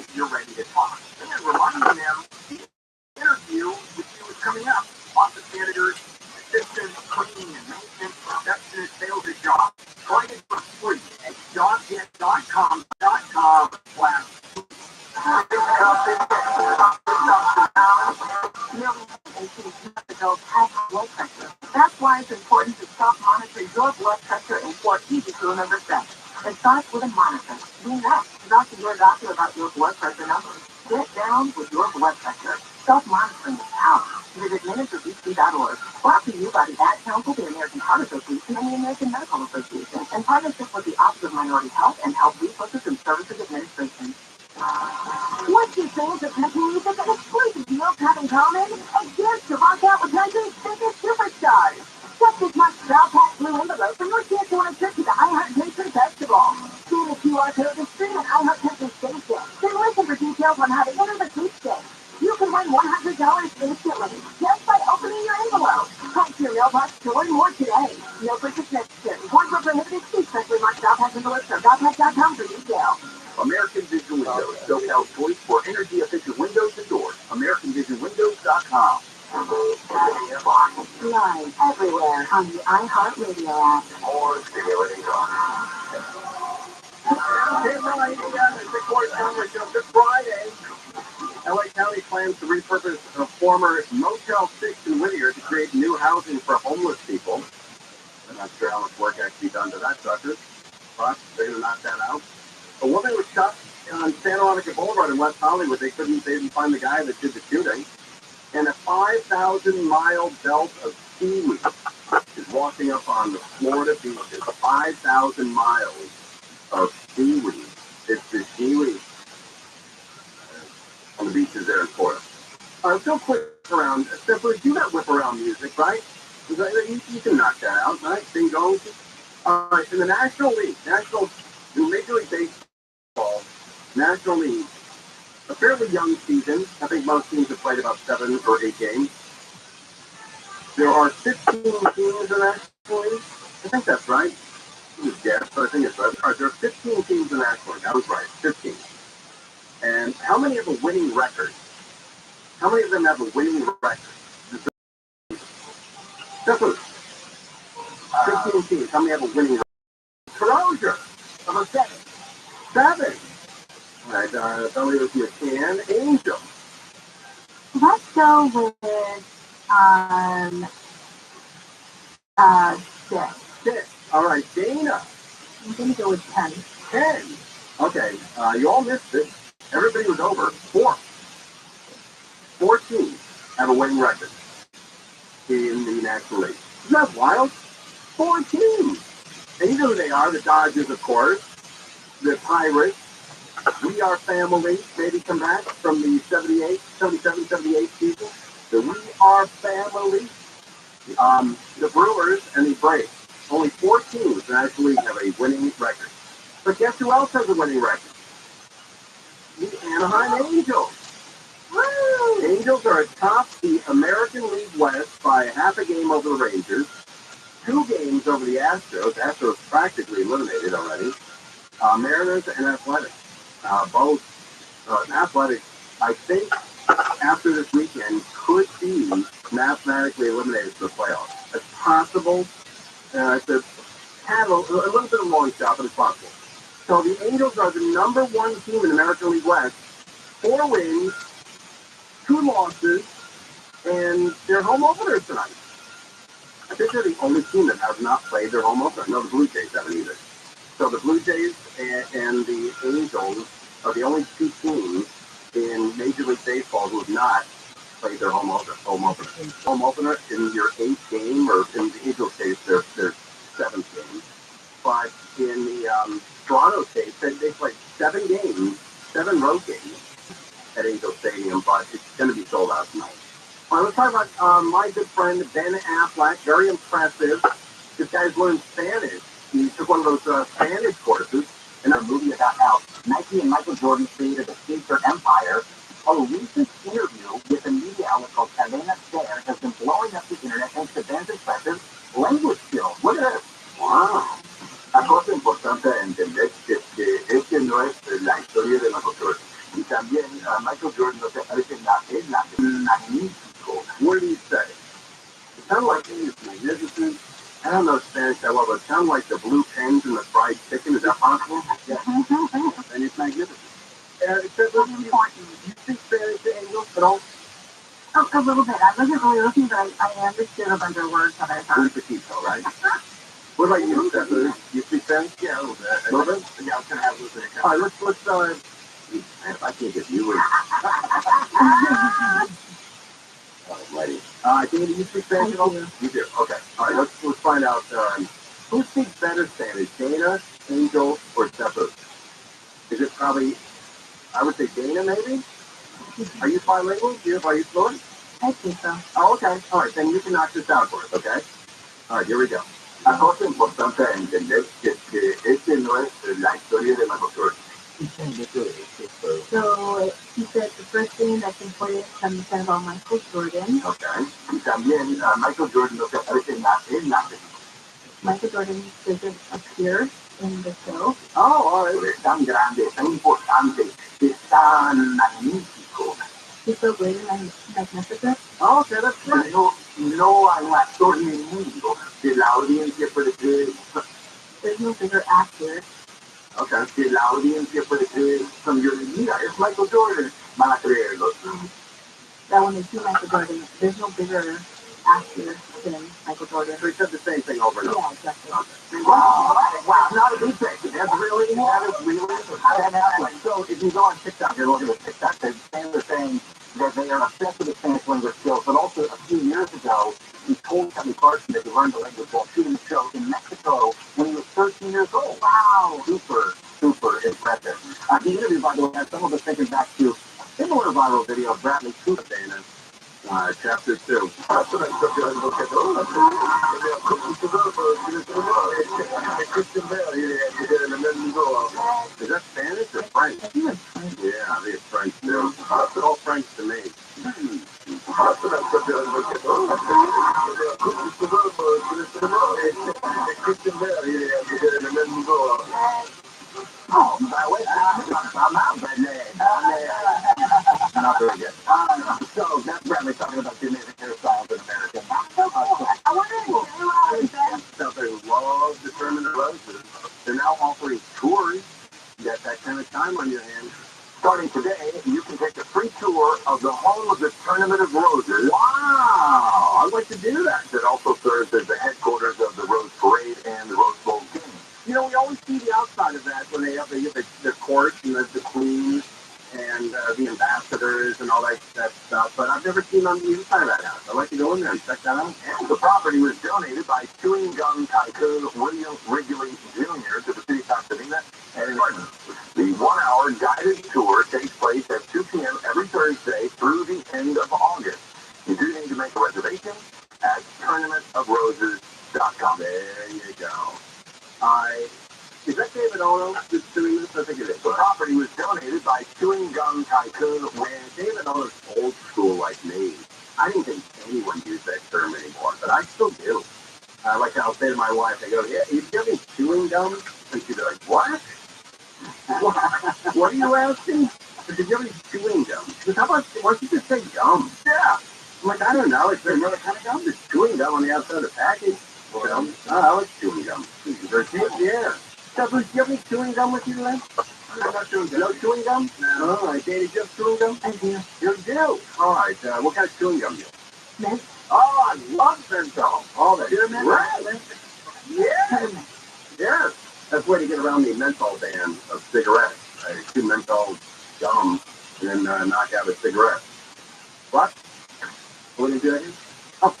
know you're ready to talk. And reminding them the interview with you is coming up. Office managers, assistants, cleaning and maintenance, receptionist, sales and jobs. Try it for free at jobget.com/. Adults have high blood pressure. That's why it's important to self-monitor your blood pressure in 4 easy to remember steps. It starts with a monitor. Be nice. Talk to your doctor about your blood pressure numbers. Get down with your blood pressure. Self-monitoring is power. Visit ministerbc.org. Brought to you by the Ad Council, the American Heart Association, and the American Medical Association, in partnership with the Office of Minority Health and Health Resources and Services Administration. What you think of country music and exclusive deals have in common? A chance to rock out with country's biggest superstars. Just as much South Pack Blue envelope and your chance to win a trip to the iHeart Country Festival. Scan the QR code to stream an iHeart Country station. Then listen for details on how to enter the sweepstakes. You can win $100 instantly just by opening your envelope. Come to your mailbox to learn more today. No purchase necessary. Points are prohibited. See specially marked South Pack envelopes or southpack.com for details. American Vision Windows, SoCal's choice for energy-efficient windows and doors. AmericanVisionWindows.com. Live everywhere on the iHeartRadio app. More stimulating This Friday, LA County plans to repurpose a former Motel 6 in Whittier to create new housing for homeless people. I'm not sure how much work has to be done to that sucker, but they're going to knock that out. A woman was shot on Santa Monica Boulevard in West Hollywood. They didn't find the guy that did the shooting. And a 5,000-mile belt of seaweed is washing up on the Florida beaches. 5,000 miles of seaweed. It's the seaweed on the beaches there in Florida. All right, so quick around. Simply, you got whip around music, right? You can knock that out, right? Bingo. All right, in the National League, Major League Baseball, National League, a fairly young season. I think most teams have played about 7 or 8 games. There are 15 teams in the National League. I think that's right. I just guessed, but I think it's right. All right, there are 15 teams in the National League. I was right, 15. And how many have a winning record? How many of them have a winning record? Just 15 teams. How many have a winning record? Crozier. Number 7. 7. All right, Belly with your can. Angel. Let's go with 6. 6. All right, Dana. I'm going to go with 10. 10. Okay, you all missed it. Everybody was over. 4. 4 teams have a winning record in the National League. Isn't that wild? 4 teams. And you know who they are, the Dodgers, of course, the Pirates, We Are Family, maybe come back from the 77, 78 season. The We Are Family, the Brewers, and the Braves. Only 4 teams in the league have a winning record. But guess who else has a winning record? The Anaheim Angels. Woo! Angels are atop the American League West by half a game over the Rangers. 2 games over the Astros. Astros practically eliminated already. Mariners and Athletics. Both Athletics, I think, after this weekend, could be mathematically eliminated for the playoffs. It's possible. It's a little bit of a long shot, but it's possible. So the Angels are the number 1 team in the American League West. 4 wins, 2 losses, and their home openers tonight. I think they're the only team that has not played their home opener. No, the Blue Jays haven't either. So the Blue Jays and the Angels are the only 2 teams in Major League Baseball who have not played their home opener. Home opener in your 8th game, or in the Angels case, their 7th game. But in the Toronto case, they played 7 games, 7 road games at Angel Stadium, but it's going to be sold out tonight. All right, let's talk about my good friend Ben Affleck. Very impressive. This guy's learned Spanish. He took one of those Spanish courses in a movie about how Nike and Michael Jordan created a skateboard empire. A recent interview with a media outlet called Cadena Ser has been blowing up the internet thanks to Ben's impressive language skills. Look at this. Wow. La cosa importante es entender que este no es la historia de nosotros. también Michael Jordan no se parece magnífico. What do you say? It sounds like he is magnificent. I don't know Spanish that well, but it sounds like the blue pens and the fried chicken. Is that possible? Yeah. And it's magnificent. It's really important. You speak Spanish to English at all? Oh, a little bit. I wasn't really listening, but I understood a bunch of words that I heard. Un poquito, right? What about you, Steph? You speak Spanish? Yeah, a little bit. A little bit? Yeah, I was going to have a little bit. All right, let's man, if I can't get you in. Alrighty. Dana, you speak Spanish at all? You do? Okay. All right, let's find out, who speaks better Spanish, Dana, Angel, or Steph? Is it probably, I would say Dana, maybe? Are you bilingual? Are you fluent? I think so. Oh, okay. All right, then you can knock this out for us, okay? All right, here we go. La cosa importante a entender es que este no es la historia de Michael Jordan. So he said the first thing that's important to understand about Michael Jordan. Okay. Y también Michael Jordan no se aparece en la película. Michael Jordan doesn't appear in the show. Oh, all right. Es tan grande, tan importante, es tan magnífico. He's so great and magnificent. Oh, okay, that's good. No hay actor en el mundo que la audiencia puede creer. There's no bigger actor. Okay, que la audiencia puede creer. Mira, es Michael Jordan. Van a creerlo. That when they see Michael Jordan, there's no bigger actor than Michael Jordan. So he said the same thing over and over. Yeah, exactly. Okay. Wow, not a big thing. That is really. So if you go on TikTok, you're looking at TikTok, they're saying that they are obsessed with the Spanish language skills, but also a few years ago, he told Kevin Carson that he learned the language while shooting a show in Mexico when he was 13 years old. Wow. Super impressive. The interview, by the way, has some of us thinking back to a similar viral video of Bradley Cooper, Dana. Chapter 2. Is that Spanish or French? I think it's French. Yeah, I think it's French too. It's all French to me. Oh, I'm out, not very good. So that's Bradley talking about the amazing hairstyles in America. I wonder if you Out there who love the Tournament of Roses. They're now offering tours. You got that kind of time on your hands. Starting today, you can take a free tour of the home of the Tournament of Roses. Wow! I'd like to do that. It also serves as the headquarters of the Rose Parade and the Rose Bowl game. You know, we always see the outside of that when they have the court and the queen and the ambassadors and all that stuff, but I've never seen on the inside of that house. I'd like to go in there and check that out. And the property was donated by chewing gum tycoon William Wrigley Jr. to the city of Pasadena and Gordon. The 1-hour guided tour takes place at 2 p.m. every Thursday through the end of August. You do need to make a reservation at tournamentofroses.com. There you go. Is that David Ono that's doing this? I think it is. The property was donated by chewing gum tycoon when David Ono's old school like me. I didn't think anyone used that term anymore, but I still do. Like I'll say to my wife, I go, yeah, you give me chewing gum? And she'd be like, what? What are you asking? I said, give me chewing gum. She goes, why don't you just say gum? Yeah. I'm like, I don't know. It's another kind of gum. There's chewing gum on the outside of the package. Well, I like chewing gum. Yeah. So, do you have any chewing gum with you today? I'm not chewing gum. No chewing gum? No. All right, Danny, do you have chewing gum? I do. You do? All right, what kind of chewing gum do you have? Mint. Oh, I love menthol. Oh, that's great. Yeah. Yes. That's the way to get around the menthol ban of cigarettes. Right? Chew menthol gum and then knock out a cigarette. What? What did you do again? Oh,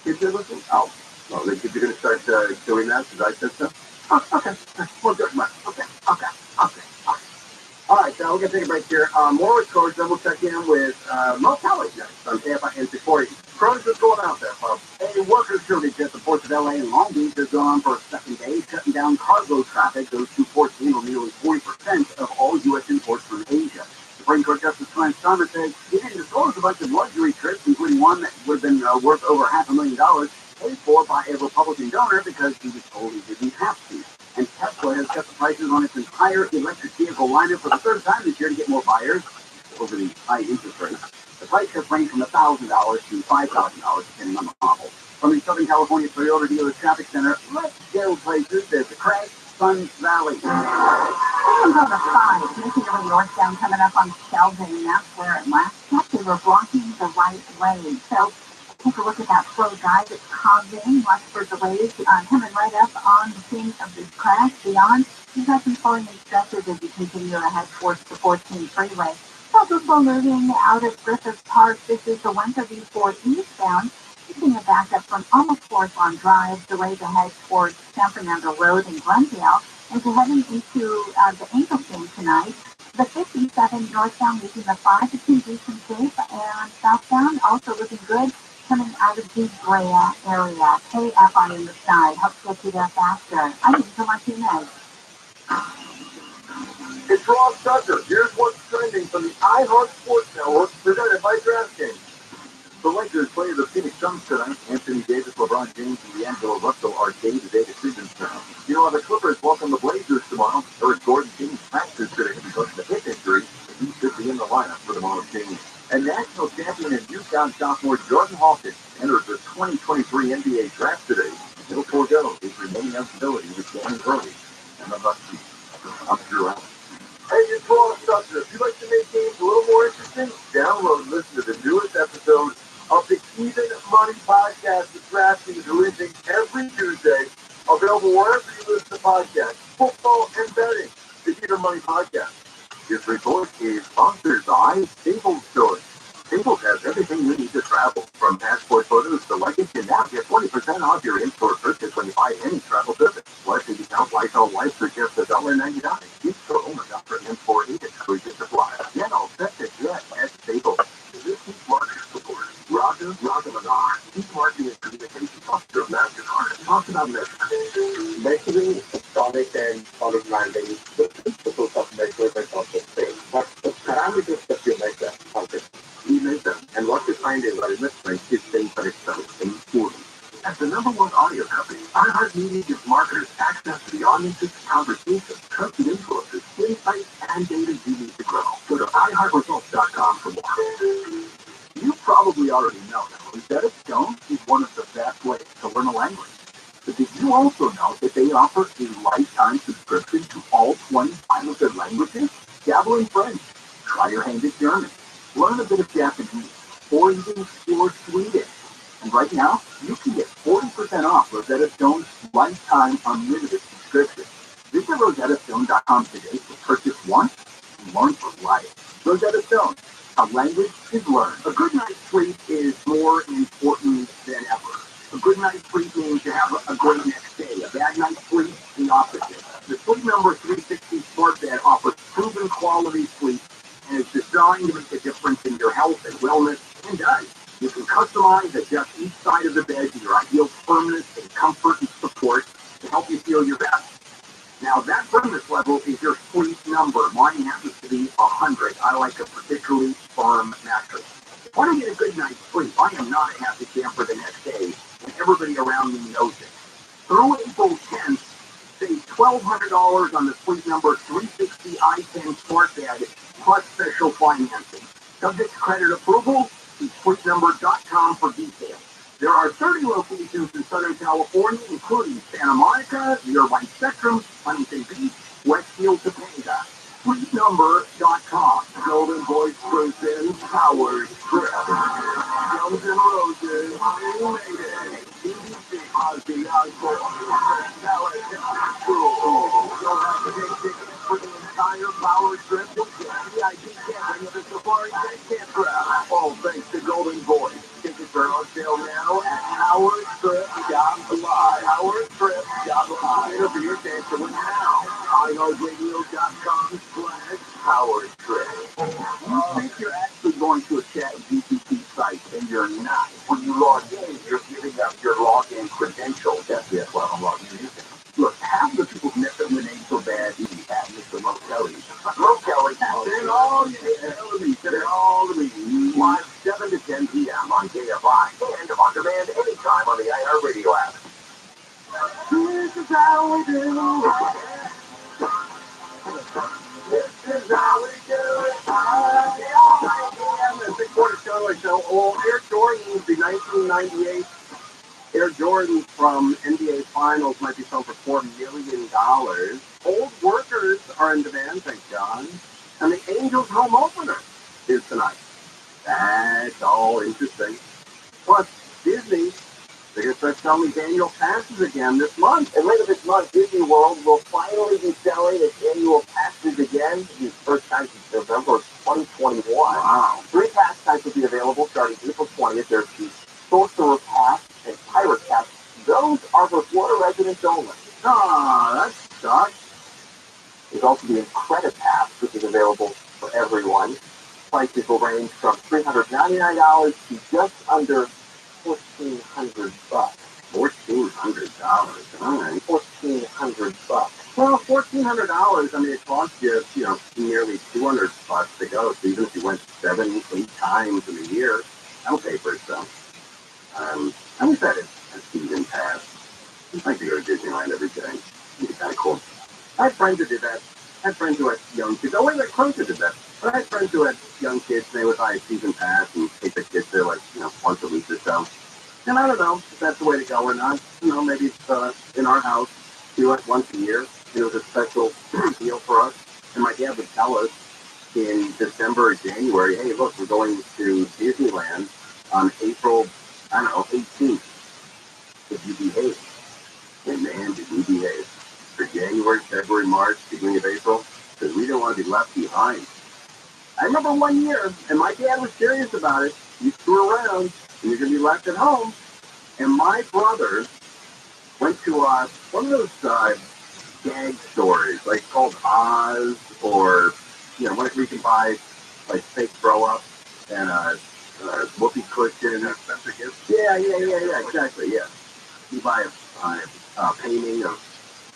kids are listening? Oh. Well, you're going to start doing that because I said so? Oh, okay. Well, good. Okay. All right, we're going to take a break here. More with Coach, then we'll check in with Mo College next on Tampa and 640. Coach, what's going out there, folks? A workers' shortage at the ports of LA and Long Beach has gone on for a second day, shutting down cargo traffic. Those two ports handle nearly 40% of all U.S. imports from Asia. Supreme Court Justice Clarence Thomas says he didn't disclose a bunch of luxury trips, including one that would have been worth over $500,000, paid for by a Republican donor because he was told he didn't have to. And Tesla has cut the prices on its entire electric vehicle lineup for the third time this year to get more buyers over the high interest rates. The price cuts range from $1,000 to $5,000 depending on the model. From the Southern California Toyota Dealer Traffic Center, let's go places. There's the Craig Sun Valley. Sections on the side, making your way northbound, coming up on Sheldon. That's where at last check they were blocking the right lane. So take a look at that slow guy that's causing watch for delays coming right up on the scene of this crash. Beyond, you've got some falling in stretches as you continue ahead towards the 14 freeway. It's also slow moving out of Griffith Park. This is the 134 eastbound. Keeping it back up from almost Forest Lawn Drive, delays ahead towards San Fernando Road in Glendale. As you're heading into the Angel Game tonight, the 57 northbound making the 5 to 2 decent safe, and southbound also looking good coming out of the Brea area. KF on the side helps get you there faster. I'm Angel Martinez. It's Ross Tucker. Here's what's trending from the iHeart Sports Network, presented by DraftKings. The Lakers play the Phoenix Suns tonight. Anthony Davis, LeBron James, and D'Angelo Russell are day-to-day decisions now. You know, the Clippers welcome the Blazers tomorrow. Eric Gordon King's practice today because of the hip injury. He should be in the lineup for tomorrow's game. And national champion and Utah sophomore Jordan Hawkins entered the 2023 NBA draft today. He'll forego his remaining eligibility with Danny Brody and the Bucks. I'm Drew Allen. Hey, it's Ross Tucker. If you'd like to make games a little more interesting, download and listen to the newest episode of the Even Money Podcast with DraftKings, releasing every Tuesday, available wherever you listen to podcasts, football and betting. The Even Money Podcast. This report is sponsored by Staples Stores. Staples has everything you need to travel, from passport photos to luggage, and now get 20% off your in-store purchase when you buy any travel service. Plus, if you count Lysol wipes for just $1.99, each store owner offer imported exclusive supply. Get all set to jet at Staples. This is marketing support. Roger Manar, Chief Marketing and Communications Officer of MasterCard. Talk about measuring. Measuring sonic and solid landing, the principles of measurement of the thing. But the parameters that you measure are different. We measure, and what you find is that investment is things for itself and important. As the #1 audio company, iHeartMedia gives marketers access to the audiences, conversations, trusted influencers, insights, and data you need to grow. Go to iHeartResults.com for more. You probably already know that Rosetta Stone is one of the best ways to learn a language. But did you also know that they offer a lifetime subscription to all 25 of their languages? Dabble in French, try your hand at German, learn a bit of Japanese, or even explore Swedish. And right now, you can get 40% off Rosetta Stone's lifetime unlimited subscription. Visit RosettaStone.com today to purchase once and learn for life. Rosetta Stone, a language is learned. A good night's sleep is more important than ever. A good night's sleep means you have a great next day. A bad night's sleep, the opposite. The Sleep Number 360 Smart Bed offers proven quality sleep and is designed to make a difference in your health and wellness, and does. You can customize, adjust each side of the bed to your ideal firmness and comfort and support to help you feel your best. Now, that firmness level is your sleep number. Mine happens to be 100. I like a particularly firm mattress. If I don't get a good night's sleep, I am not a happy camper the next day, and everybody around me knows it. Through April 10th, save $1,200 on the Sleep Number 360 i10 Smart Bed, plus special financing. Subject to credit approval, see sleepnumber.com for details. There are 30 locations in Southern California, including Santa Monica, the Irvine Spectrum, Huntington Beach, Westfield, Topanga. Sleepnumber.com. Golden Voice Cruises, Howard Trip. Guns N' Roses, Iron Maiden, BBC, Ozzy Osbourne, Metallica, Tool. You'll have to take tickets for the entire Power Trip. VIP camping at the Safari Tech Campground. All thanks to Golden Voice. Tickets are on sale now at howardtrip.live. Howardtrip.live. Interview your chance to win now. iHeartRadio.com/howardtrip. You think you're actually going to a ChatGPT site and you're not. When you log in, you're giving up your login credentials. That's why I'm logging in. Look, half the people met them when they so bad, you have Mr. Mo Kelly. Mo Kelly, send all the meetings. Live 7 to 10 p.m. on KFI and on demand anytime on the iHeartRadio app. This is how we do. 1998. Air Jordans from NBA Finals might be sold for $4 million. Old workers are in demand, thank God. And the Angels home opener is tonight. That's all interesting. Plus, Disney, they're going to start selling these annual passes again this month. And later this month, Disney World will finally be selling its annual passes again. These first time since November of 2021. Wow. 3 pass types will be available starting April 20th. There's the Sorcerer Pass and Pirate Pass. Those are for Florida residents only. Ah, that sucks. There's also the Incredipass Pass, which is available for everyone. Prices will range from $399 to just under $1,400. $1,400. All right. $1,400. Well, $1,400. I mean, it costs you, nearly $200 to go. So even if you went 7, 8 times in a year, that'll pay for itself. I wish I had a season pass. I'd like to go to Disneyland every day. It'd be kind of cool. I had friends who did that. I had friends who had young kids. Oh, wait, my Closer did that. But I had friends who had young kids, and they would buy a season pass and take their kids there, once a week or so. And I don't know if that's the way to go or not. Maybe it's in our house, do it once a year. It was a special deal for us. And my dad would tell us in December or January, hey, look, we're going to Disneyland on April, 18th. Did you behave? And man, did we behave. For January, February, March, beginning of April, because we didn't want to be left behind. I remember one year, and my dad was serious about it. You screw around, and you're going to be left at home. And my brother went to one of those gag stores, like called Oz, or, where you can buy, like, fake throw-up and whoopee cushion. That's a gift? Yeah, exactly, yeah. You buy a painting of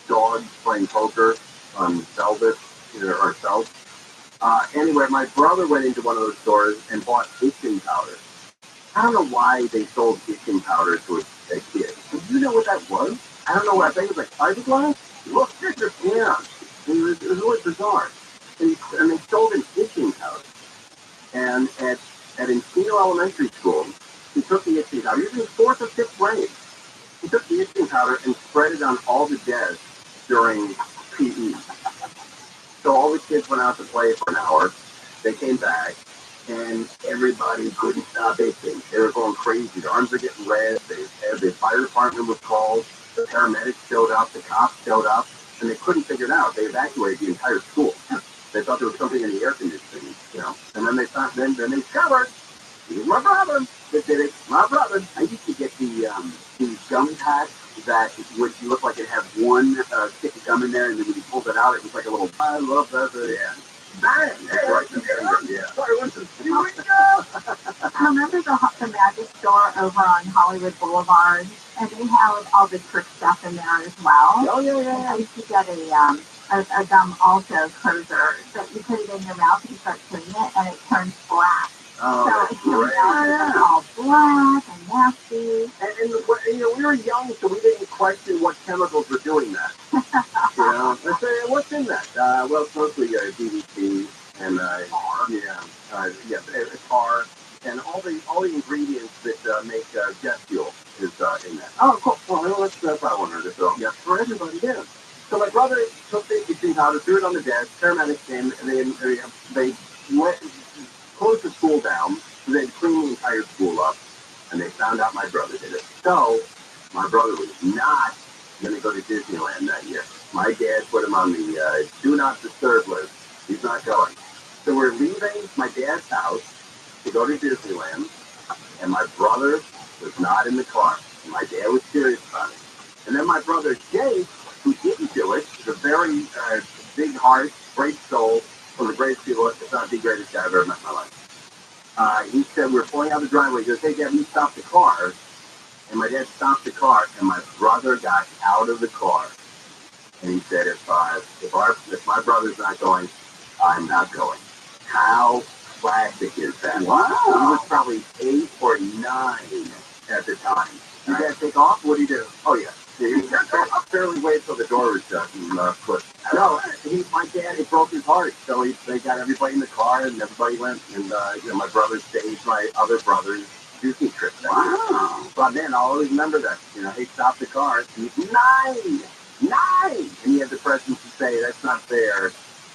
dogs playing poker on velvet or felt. Anyway, my brother went into one of those stores and bought itching powder. I don't know why they sold itching powder to a kid. Do you know what that was? I don't know what. I think it was like fiberglass. Look, yeah. It was really bizarre. And they sold an itching powder. And at Encino Elementary School, he took the itching powder. He was in 4th or 5th grade. He took the itching powder and spread it on all the desks during PE. So all the kids went out to play for an hour. They came back, and everybody couldn't stop itching. They were going crazy. Their arms were getting red. The fire department was called. The paramedics showed up. The cops showed up, and they couldn't figure it out. They evacuated the entire school. They thought there was something in the air conditioning, And then they thought, then they discovered, it was my brother that did it. My brother. I used to get the gum packs that would look like it had one stick of gum in there, and then when you pulled it out, it was like a little. I love that. Yeah. Bang! Yeah. Sorry, listen. Here we go. Remember the Magic Store over on Hollywood Boulevard, and they have all the trick stuff in there as well. Oh yeah. I used to get a gum Alto closer that you put it in your mouth and you start chewing it, and it turns black. Oh, so it comes out all black and nasty. And we were young, so we didn't question what chemicals were doing that. Let's say, what's in that? Well, it's mostly DDT and tar, and all the ingredients that make jet fuel is in that. Oh, cool. Well, that's probably 100. So yeah, for everybody, yeah. So my brother took the itching powder, threw it on the desk. Paramedics came, and they went. Closed the school down, so they cleaned the entire school up, and they found out my brother did it. So, my brother was not going to go to Disneyland that year. My dad put him on the do not disturb list. He's not going. So we're leaving my dad's house to go to Disneyland, and my brother was not in the car. And my dad was serious about it. And then my brother Jake, who didn't do it, is a very big heart, great soul, one of the greatest people, if not the greatest guy I've ever met in my life. He said, we were pulling out the driveway. He goes, hey, Dad, you stop the car. And my dad stopped the car, and my brother got out of the car. And he said, if my brother's not going, I'm not going. How classic is that? Wow. He was probably 8 or 9 at the time. Did Dad take off? What did he do? Oh, yeah. He barely waited till the door was shut and put. No, my dad, it broke his heart. So they got everybody in the car, and everybody went. And my brother stayed. My other brothers, Disney trip. Wow. But man, I'll always remember that. He stopped the car. He's 9! And he had the presence to say, that's not fair.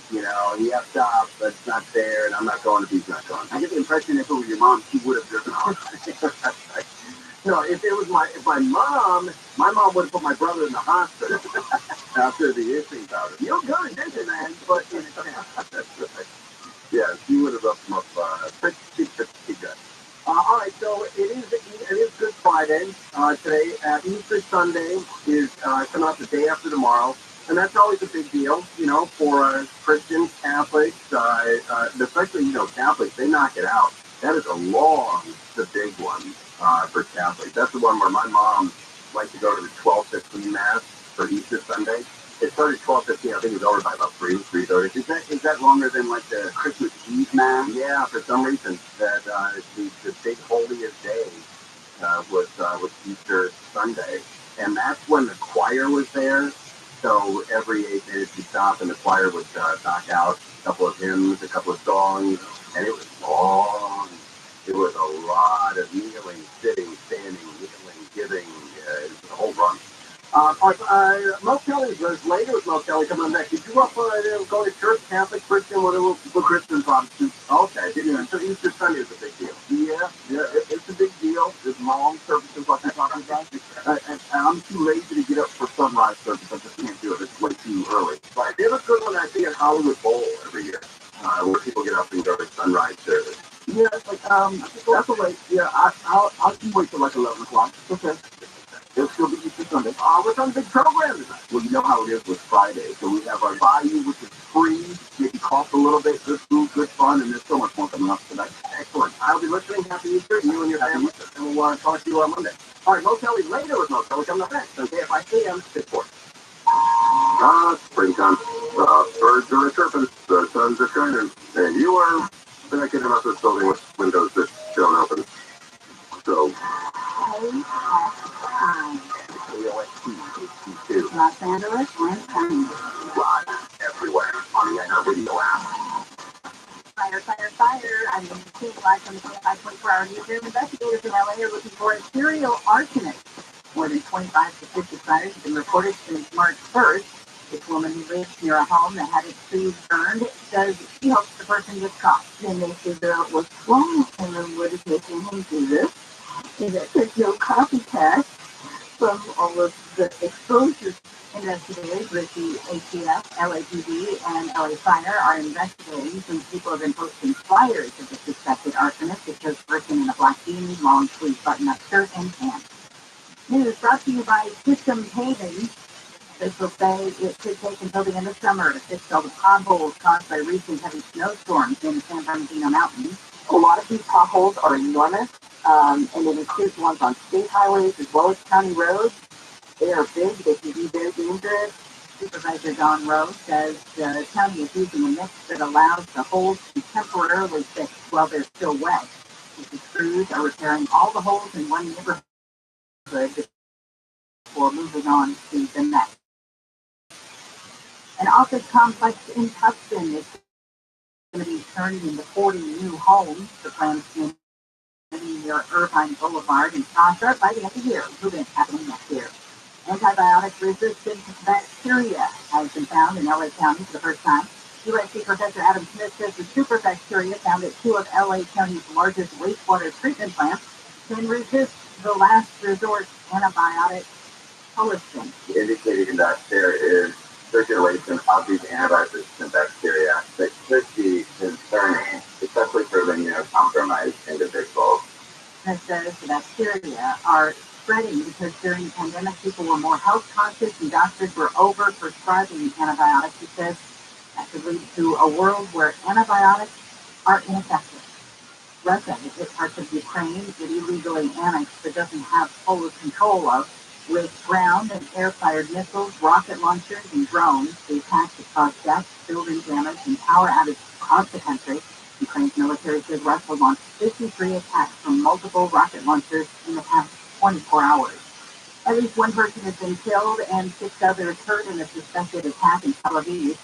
He has to stop, that's not fair, and I'm not going if he's not going. I get the impression if it was your mom, she would have driven off. If it was if my mom would have put my brother in the hospital after the issue about it. You're good, Disneyland, but in a tent. That's right. Yeah, she would have hooked him up pretty good. All right, so it is Good Friday today. Easter Sunday is coming up the day after tomorrow, and that's always a big deal, for Christians, Catholics, especially Catholics. They knock it out. That is the big one for Catholics. That's the one where my mom liked to go to the 12:15 mass for Easter Sunday. It started 12:15. I think it was over by about 3:30. Is that longer than like the Christmas Eve mass? Yeah, for some reason that the big holiest day was Easter Sunday, and that's when the choir was there. So every 8 minutes you stop, and the choir would knock out a couple of hymns, a couple of songs, and it was long. It was a lot of kneeling, sitting, standing, kneeling, giving, the whole run. Mo Kelly was later with Mo Kelly coming back. Did you go to church, Catholic, Christian, whatever, Christian, Protestant? Okay, so Easter Sunday is a big deal. Yeah, it's a big deal. There's long services like you're talking about. And I'm too lazy to get up for sunrise service. I just can't do it. It's way too early. Right, they have a good one I see at Hollywood Bowl every year, where people get up and go to sunrise service. Yeah, it's like, that's a late, yeah, I'll wait till like 11 o'clock. Okay. It'll still be Easter Sunday. We're on a big program tonight. Well, you know how it is with Friday. So we have our Bayou, which is free. Maybe cost a little bit. Good food, good fun, and there's so much more coming up tonight. Excellent. I'll be listening. Happy Easter, you and your family. And we'll talk to you on Monday. All right, Mo Kelly later with Mo Kelly coming up next. Okay, if I see him, it's for springtime. Birds are chirping. The suns are shining. And you are thinking about this building with windows that don't open. So. Los Angeles and County. Live everywhere on the NR video app. Fire. I'm going to take live from the 24-hour newsroom. Investigators in LA are looking for a serial arsonist. More than 25 suspicious fires have been reported since March 1st. This woman who lives near a home that had its trees burned says she hopes the person gets caught. Then they figure out what's wrong and then what is making him do this. And that there's no copycat from all of the exposures. Investigators with the ATF, LAPD, and LA Fire are investigating since people have been posting flyers of the suspected arsonist. It shows a person in a black beanie, long sleeve button-up shirt, and pants. News brought to you by System Paving. Officials say it could take until the end of summer to fix all the potholes caused by recent heavy snowstorms in the San Bernardino Mountains. A lot of these potholes are enormous, and it includes ones on state highways as well as county roads. They are big, they can be very dangerous. Supervisor Don Rowe says the county is using a mix that allows the holes to be temporarily fixed while they're still wet. The crews are repairing all the holes in one neighborhood before moving on to the next. An office complex in Tucson is going to be turned into 40 new homes. The plan is near Irvine Boulevard and start by the end of the year. Moving happening next year. Antibiotic-resistant bacteria has been found in LA County for the first time. USC Professor Adam Smith says the super bacteria found at 2 of LA County's largest wastewater treatment plants can resist the last resort antibiotic resistance. Indicating that there is circulation of these antibiotic-resistant bacteria that could be concerning, especially for the immunocompromised individuals. Smith says the bacteria are spreading because during the pandemic, people were more health conscious and doctors were over-prescribing antibiotics. He says that could lead to a world where antibiotics are ineffective. Russia has hit parts of Ukraine it illegally annexed but doesn't have full control of. With ground and air-fired missiles, rocket launchers, and drones, the attacks have caused death, building damage, and power outages across the country. Ukraine's military says Russia launched 53 attacks from multiple rocket launchers in the past 24 hours. At least one person has been killed and 6 others hurt in a suspected attack in Tel Aviv.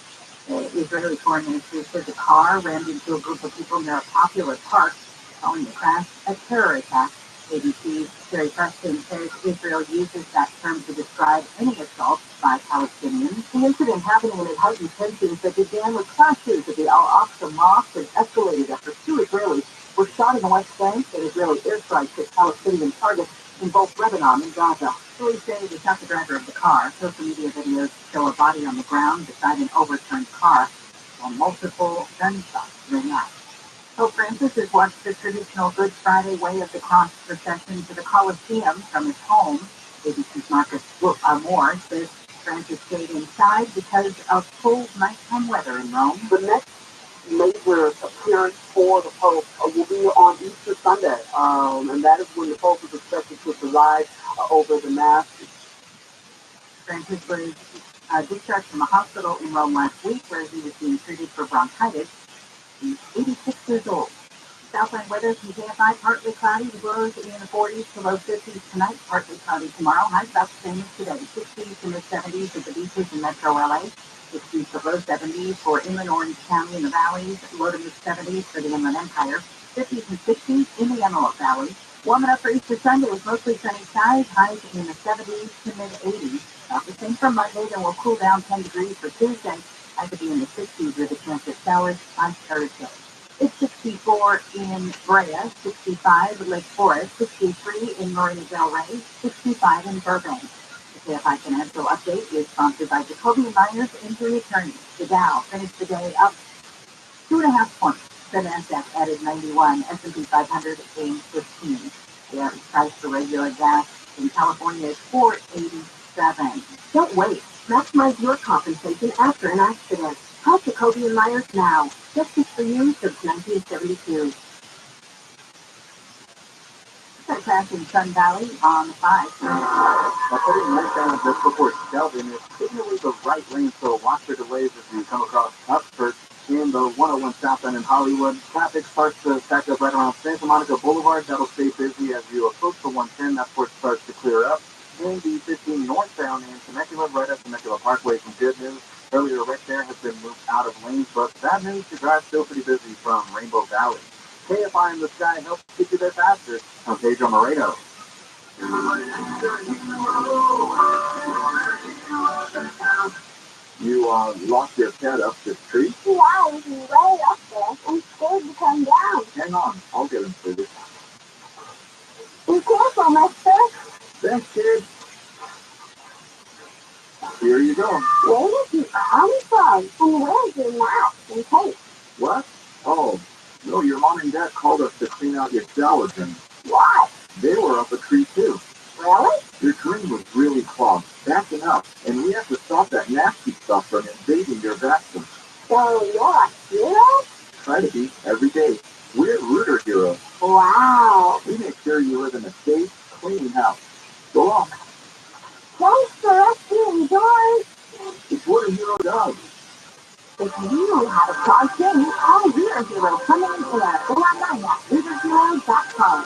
The Israeli Foreign Ministry says a car rammed into a group of people near a popular park, calling the crash a terror attack. ABC's Terry Preston says Israel uses that term to describe any assault by Palestinians. The incident happening amid heightened tensions that began with clashes at the Al-Aqsa Mosque and escalated after two Israelis were shot in the West Bank and Israeli airstrikes hit Palestinian targets in both Lebanon and Gaza. Police say they shot the driver of the car. Social media videos show a body on the ground beside an overturned car while multiple gunshots ring out. Pope Francis has watched the traditional Good Friday Way of the Cross procession to the Colosseum from his home. ABC's Marcus Moore says Francis stayed inside because of cold nighttime weather in Rome. The next major appearance for the Pope will be on Easter Sunday, and that is when the Pope is expected to preside over the Mass. Francis was discharged from a hospital in Rome last week where he was being treated for bronchitis. He's 86 years old. Southland weather from KFI, partly cloudy, the lows will be in the 40s to low 50s tonight, partly cloudy tomorrow. Highs about the same as today, 60s to mid-70s at the beaches in Metro LA, 60s to low 70s for inland Orange County and the valleys, low to mid-70s for the Inland Empire, 50s and 60s in the Antelope Valley. Warming up for Easter Sunday with mostly sunny skies, highs in the 70s to mid-80s. About the same for Monday, then we'll cool down 10 degrees for Tuesday. I could be in the 60s with a chance of showers on Thursday. It's 64 in Brea, 65 in Lake Forest, 63 in Marina Del Rey, 65 in Burbank. The KFI Financial Update is sponsored by Jacoby Myers Injury Attorney. The Dow finished the day up 2.5 points. The NASDAQ added 91, S&P 500 gained 15. The average price for regular gas in California is $4.87. Don't wait. Maximize your compensation after an accident. Call Jacoby and Myers now. Justice for you since 1972. That crash in Sun Valley on the 5. Now, putting right down just before Shelby is signally the right lane, so watch your delays as you come across Upchurch in the 101 South End in Hollywood. Traffic starts to stack up right around Santa Monica Boulevard. That'll stay busy as you approach the 110. That's where it starts to clear up. In the 15 northbound in Temecula, right at Temecula Parkway. Some good news. Earlier, right there has been moved out of lanes, but bad news, your drive's still pretty busy from Rainbow Valley. KFI in the Sky helps get you there faster. I'm Pedro Moreno. You locked your pet up this tree? Yeah, he's way up there. I'm scared to come down. Hang on, I'll get him for you. Be careful, mister. Thanks, kid. Here you go. Where did you come from? And where's your mouth and tape? What? Oh, no, your mom and dad called us to clean out your showers, and What? they were up a tree too. Really? Your drain was really clogged, backing up, and we have to stop that nasty stuff from invading your bathroom. So you're a hero? Try to be every day. We're Rooter Heroes. Wow. We make sure you live in a safe, clean house. Go on. Thanks for rescuing doors. It's what a hero does. If you know how to plug in, call Reader Hero coming in air. Go online at readerhero.com.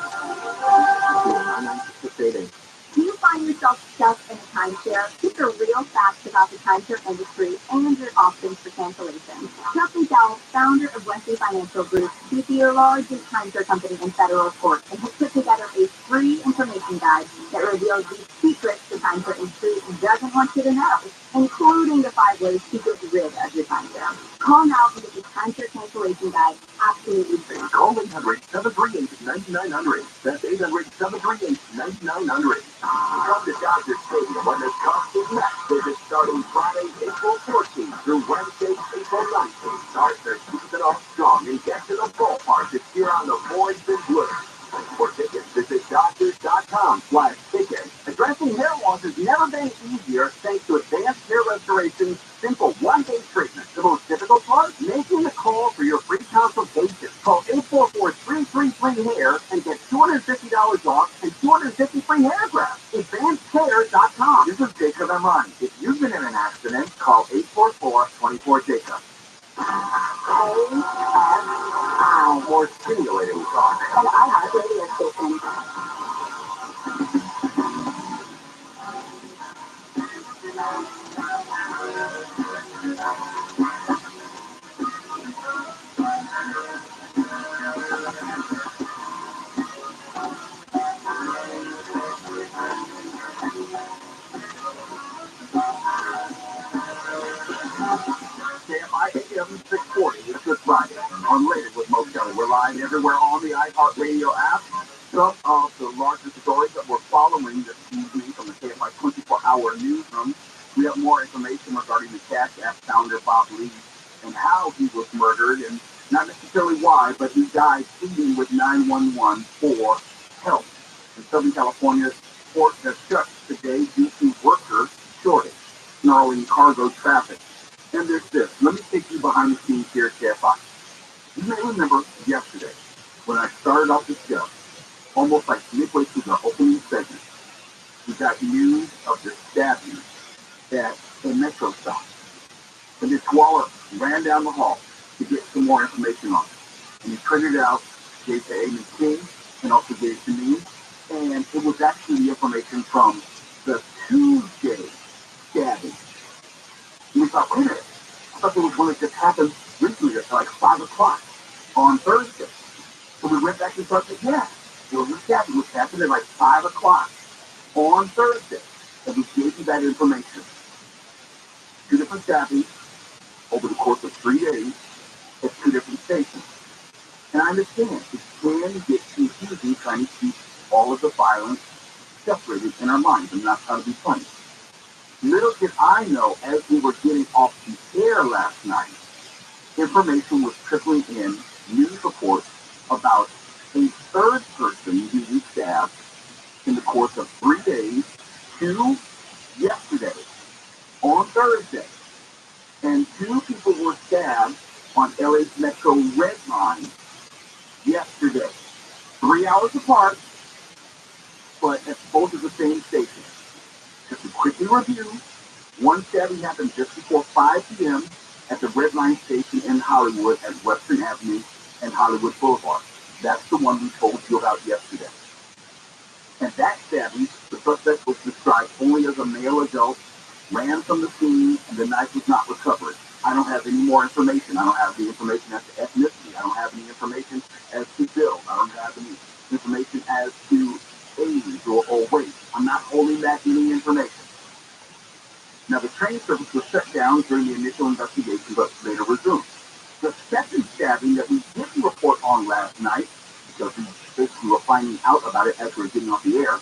Do you find yourself stuck in a timeshare? Keep your real facts about the timeshare industry and your options for cancellation. Justin Dowell, founder of Wesley Financial Group, is the largest timeshare company in federal court and has put together a free information guide that reveals the secrets the timeshare industry doesn't want you to know, including the 5 ways to get rid of your timeshare. Call now to get the timeshare cancellation guide absolutely free. Call 800-738-9900. That's 800-738-9900. Come to Dodger Stadium when the cost is met. Visit starting Friday, April 14th through Wednesday, April 19th. Start their season off strong and get to the ballpark to cheer on the boys and blues. For tickets, visit Dodgers.com/tickets. Addressing hair loss has never been easier thanks to advanced hair restoration, simple one-day treatment. The most difficult part? Making the call for your free consultation. Call 844-333-HAIR and get $250 off and 250 free hair grafts. AdvancedHair.com. This is Jacob and Ronnie. If you've been in an accident, call 844-24-JACOB. More stimulating talk. And I have a radio station. KFI AM 640. It's Good Friday. Unrated with Mo Kelly. We're live everywhere on the iHeartRadio app. Some of the largest stories that we're following this evening from the KFI 24-hour newsroom. We have more information regarding the Cash App founder, Bob Lee, and how he was murdered, and not necessarily why, but he died pleading with 911 for help. In Southern California, ports have shut today due to worker shortage, snarling cargo traffic. And there's this. Let me take you behind the scenes here at KFI. You may remember yesterday when I started off the show, almost like midway through the opening segment, we got news of the stabbing at a metro stop. And this Waller ran down the hall to get some more information on it. And he printed it out, gave to Amy King, and also gave it to me. And it was actually the information from the Tuesday stabbing. And we thought, wait a minute, I thought it was one that just happened recently at like 5 o'clock on Thursday. So we went back and thought, yeah, it was a stabbing, which happened at like 5 o'clock on Thursday. And we gave you that information. 2 different stabbings over the course of 3 days at 2 different stations. And I understand it can get confusing trying to keep all of the violence separated in our minds. I'm not trying to be funny. Little did I know, as we were getting off the air last night, information was trickling in, news reports about a third person being stabbed in the course of 3 days, 2 yesterday, on Thursday. And 2 people were stabbed on LA's Metro Red Line yesterday. 3 hours apart, but at both of the same stations. Just to quickly review, one stabbing happened just before 5 p.m. at the Red Line station in Hollywood at Western Avenue and Hollywood Boulevard. That's the one we told you about yesterday. And that stabbing, the suspect was described only as a male adult, ran from the scene, and the knife was not recovered. I don't have any more information. I don't have the information as to ethnicity. I don't have any information as to build. I don't have any information as to age or weight. I'm not holding back any information. Now, the train service was shut down during the initial investigation, but later resumed. The second stabbing that we didn't report on last night, because we basically were finding out about it as we were getting off the air,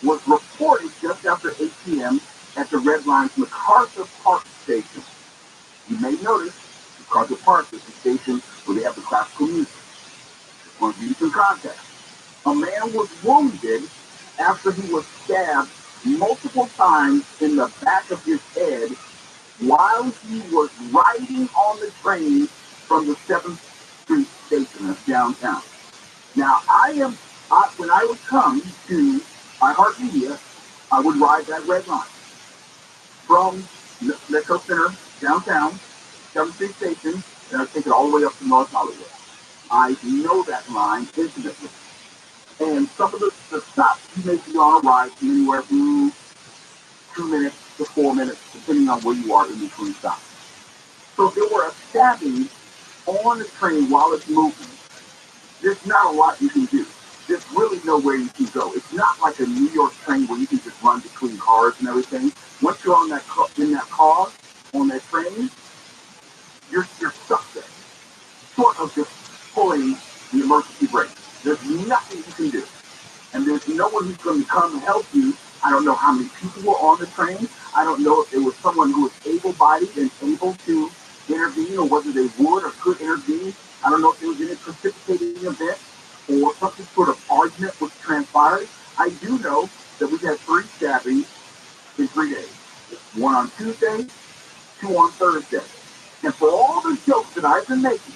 was reported just after 8 p.m. at the Red Line's MacArthur Park station. You may notice MacArthur Park is the station where they have the classical music. Just want to give you some context. A man was wounded after he was stabbed multiple times in the back of his head while he was riding on the train from the 7th Street station of downtown. Now, when I would come to iHeartMedia, I would ride that Red Line from Metro Center, downtown, 7th Street station, and I'd take it all the way up to North Hollywood. I know that line intimately. And some of the stops you may be on a ride from anywhere from 2 minutes to 4 minutes, depending on where you are in between stops. So if there were a stabbing on the train while it's moving, there's not a lot you can do. There's really nowhere you can go. It's not like a New York train where you can just run between cars and everything. Once you're in that car, on that train, you're stuck there. Short of just pulling the emergency brake. There's nothing you can do. And there's no one who's going to come and help you. I don't know how many people were on the train. I don't know if there was someone who was able-bodied and able to intervene, or whether they would or could intervene. I don't know if there was any precipitating event or something sort of argument was transpired. I do know that we had 3 stabbings in 3 days. 1 on Tuesday, 2 on Thursday. And for all the jokes that I've been making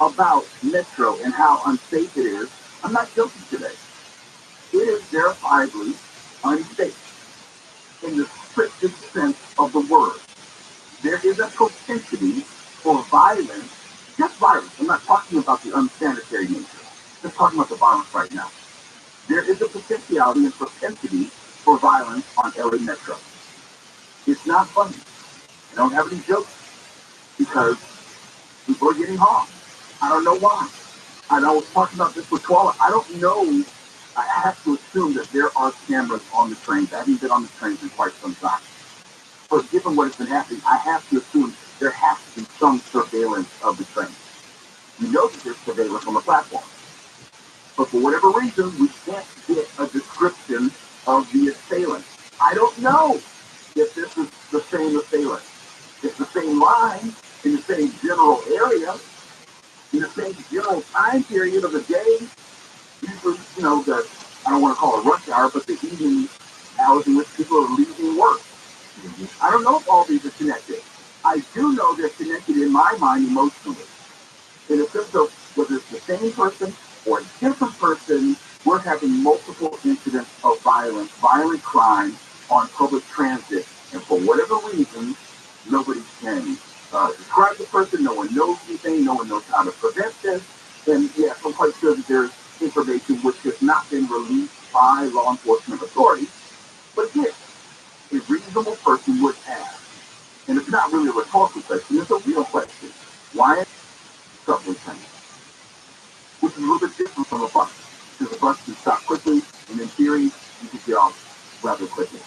about Metro and how unsafe it is, I'm not joking today. It is verifiably unsafe in the strictest sense of the word. There is a propensity for violence, just violence. I'm not talking about the unsanitary nature. I'm just talking about the violence right now. There is a potentiality and propensity for violence on LA Metro. It's not funny. I don't have any jokes because people are getting harmed. I don't know why. And I was talking about this with Koala. I don't know. I have to assume that there are cameras on the trains. I haven't been on the trains in quite some time. But given what has been happening, I have to assume there has to be some surveillance of the train. We know that there's surveillance on the platform. But for whatever reason, we can't get a description of the assailant. I don't know if this is the same assailant. It's the same line in the same general area, in the same general time period of the day. Usually, I don't want to call it rush hour, but the evening hours in which people are leaving work. I don't know if all these are connected. I do know they're connected in my mind emotionally. In the sense of whether it's the same person or a different person, we're having multiple incidents of violent crime on public transit. And for whatever reason, nobody can describe the person. No one knows anything. No one knows how to prevent this. And yes, I'm quite sure that there's information which has not been released by law enforcement authorities. But again, a reasonable person would ask. And it's not really a rhetorical question, it's a real question. Why subway train? Which is a little bit different from a bus. Because a bus can stop quickly, and in theory, you can get off rather quickly.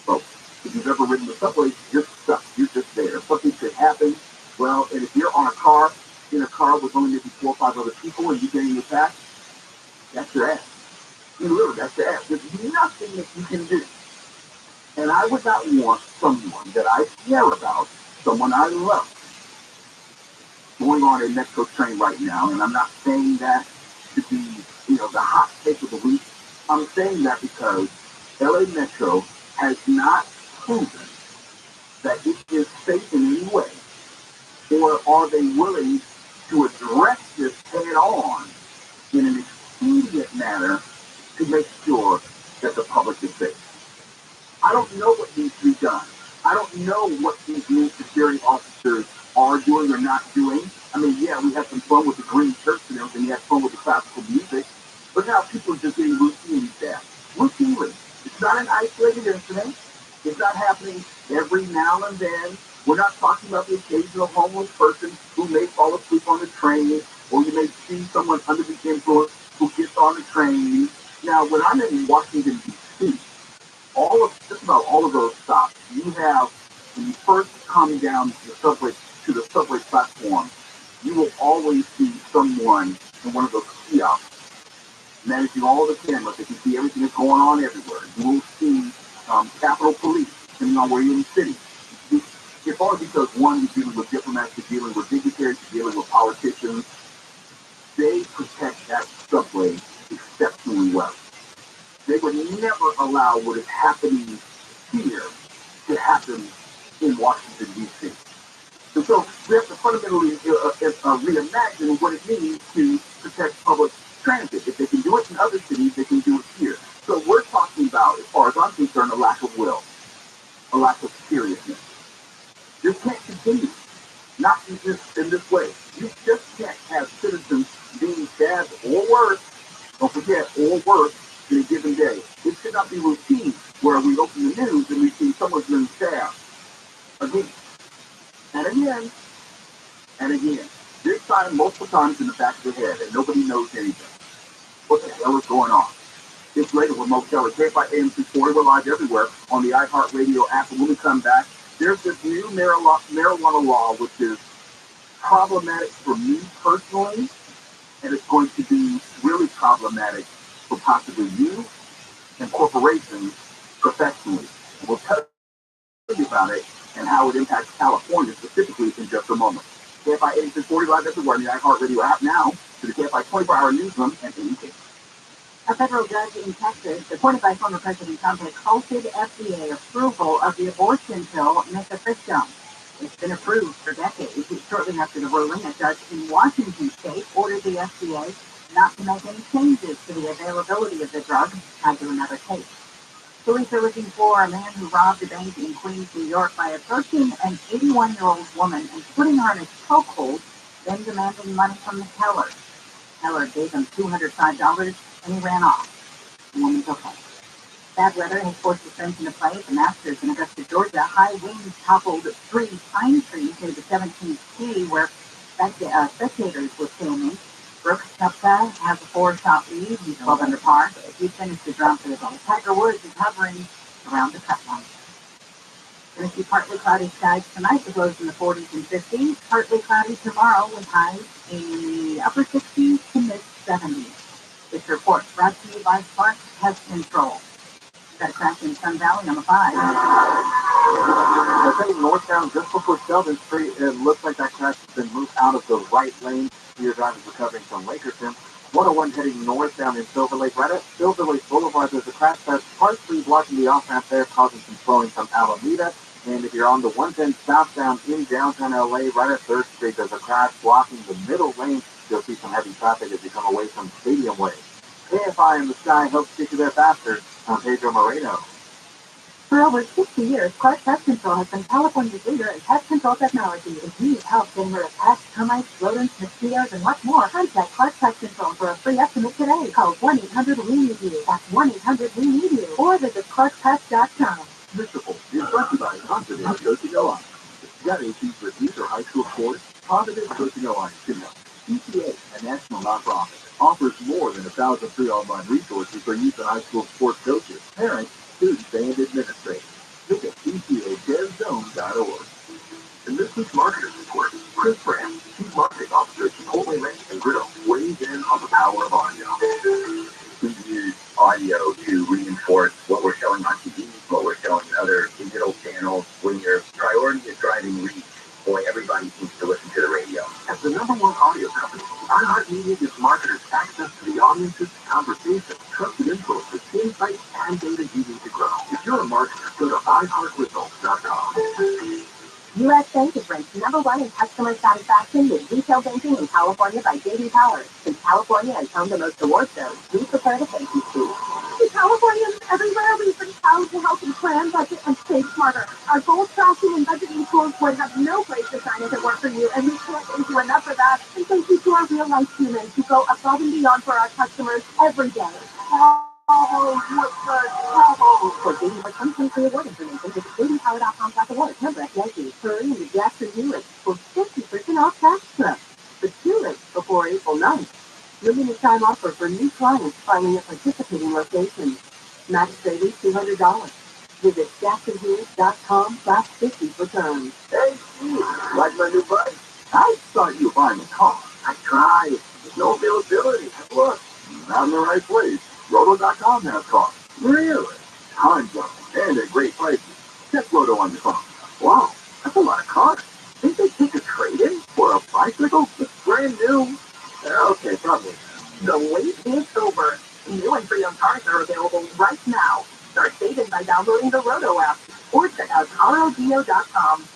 So, if you've ever ridden the subway, you're stuck. You're just there. Something could happen. Well, and if you're in a car with only maybe 4 or 5 other people, and you're getting attacked, that's your ass. Literally, that's your ass. There's nothing that you can do. And I would not want someone that I care about, someone I love, going on a metro train right now. And I'm not saying that to be, the hot take of the week. I'm saying that because LA Metro has not proven that it is safe in any way, or are they willing to address this head on in an expedient manner to make sure that the public is safe. I don't know what needs to be done. I don't know what these new security officers are doing or not doing. I mean, yeah, we had some fun with the green shirts and everything. We had fun with the classical music. But now people are just getting routinely staffed. Routinely. It's not an isolated incident. It's not happening every now and then. We're not talking about the occasional homeless person who may fall asleep on the train, or you may see someone under the influence who gets on the train. Now, when I'm in Washington, D.C., just about all of those stops, you have, when you first come down to the subway platform, you will always see someone in one of those kiosks managing all the cameras. They can see everything that's going on everywhere. You will see Capitol Police, depending on where you're in the city. It's all because, one, you're dealing with diplomats, you're dealing with dignitaries, you're dealing with politicians. They protect that subway exceptionally well. They would never allow what is happening here to happen in Washington, D.C. And so we have to fundamentally reimagine what it means to protect public transit. If they can do it in other cities, they can do it here. So we're talking about, as far as I'm concerned, a lack of will, a lack of seriousness. This can't continue, not in this way. You just can't have citizens being stabbed or worse, don't forget, or worse, in a given day. It should not be routine where we open the news and we see someone's been stabbed. Again, and again, and again. This time, multiple times in the back of the head, and nobody knows anything. What the hell is going on? It's later with Mo Keller, KFI AM 240. We're live everywhere on the iHeartRadio app. And when we come back, there's this new marijuana law, which is problematic for me personally, and it's going to be really problematic for possibly you and corporations professionally. And we'll tell you about it and how it impacts California specifically in just a moment. KFI 8640 live everywhere on the iHeartRadio app now to the KFI 24-hour newsroom and anything. A federal judge in Texas, appointed by former President Trump, has halted FDA approval of the abortion pill mifepristone. It's been approved for decades. Shortly after the ruling, a judge in Washington state ordered the FDA not to make any changes to the availability of the drug tied to another case. Police are looking for a man who robbed a bank in Queens, New York by approaching an 81-year-old woman and putting her in a chokehold, then demanding money from the teller. The teller gave him $205 and he ran off. The woman's okay. Bad weather has forced the strength into play at the Masters in Augusta, Georgia. High winds toppled 3 pine trees near the 17th tee where spectators were standing. Brooks Koepka has a 4-shot lead. He's 12 under par. He finished the round for the day. Tiger Woods is hovering around the cut line. Going to see partly cloudy skies tonight with lows in the 40s and 50s. Partly cloudy tomorrow with highs in the upper 60s to mid 70s. This report brought to you by Spark Pest Control. Got a crash in Sun Valley on the 5. They're heading northbound just before Sheldon Street. It looks like that crash has been moved out of the right lane. Your drivers recovering from Lakerton. 101 heading northbound in Silver Lake. Right at Silver Lake Boulevard, there's a crash that's partially blocking the off-ramp there, causing some slowing from Alameda. And if you're on the 110 southbound in downtown LA, right at 3rd Street, there's a crash blocking the middle lane. You'll see some heavy traffic as you come away from Stadium Way. AFI in the sky helps get you there faster. I'm Pedro Moreno. For over 60 years, Clark Pest Control has been California's leader in pest control technology. If you need help getting rid of pests, termites, rodents, mosquitoes, and much more, contact Clark Pest Control for a free estimate today. Call 1-800-WE-NEED-YOU. That's 1-800-WE-NEED-YOU. Or visit ClarkPest.com. Mr. Polk is brought to you by Positive Coaching Alliance. If you got issues with youth or high school sports, Positive Coaching Alliance can help. PTA, a national nonprofit, offers more than 1,000 free online resources for youth and high school sports coaches, parents, students, and administrators. Visit PTADevZone.org. In this week's Marketers Report, Chris Brand, Chief Marketing Officer at Chipotle Ranch and Grill, weighs in on the power of audio. We use audio to reinforce what we're showing on TV, what we're showing in other digital channels. When your priority is driving reach, boy, everybody seems to listen to the radio. As the #1 audio company, iHeartMedia gives marketers access to the audience's conversation, trusted influencers, insights, and data you need to grow. If you're a marketer, go to iHeartResults.com. U.S. Bank is ranked #1 in customer satisfaction with retail banking in California by J.D. Power. Since California has home the most awards shows, we prepare to thank you too. To Californians everywhere, we've been proud to help you plan, budget, and save smarter. Our goal tracking and budgeting tools would have no place to shine if it weren't for you, and we can't thank you enough for that. And thank you to our real-life humans who go above and beyond for our customers every day. For JD or 2023 award information, visit JDPower.com/awards. Member FDIC. Hurry into Jackson Helix for 50% off tax prep. The Helix before April 9th. Limited time offer for new clients finding at participating locations. Max savings $200. Visit JacksonHelix.com/50 for terms. Hey, Steve, like my new bike? I thought you were buying a car. I tried. There's no availability. Look, not in the right place. Roto.com has cars. Really? Time zone and at great prices. Check Roto on your phone. Wow, that's a lot of cars. Think they take a trade-in for a bicycle that's brand new? Okay, probably. The wait is over. New and pre-owned cars are available right now. Start saving by downloading the Roto app or check out ROTHSCHILD.com.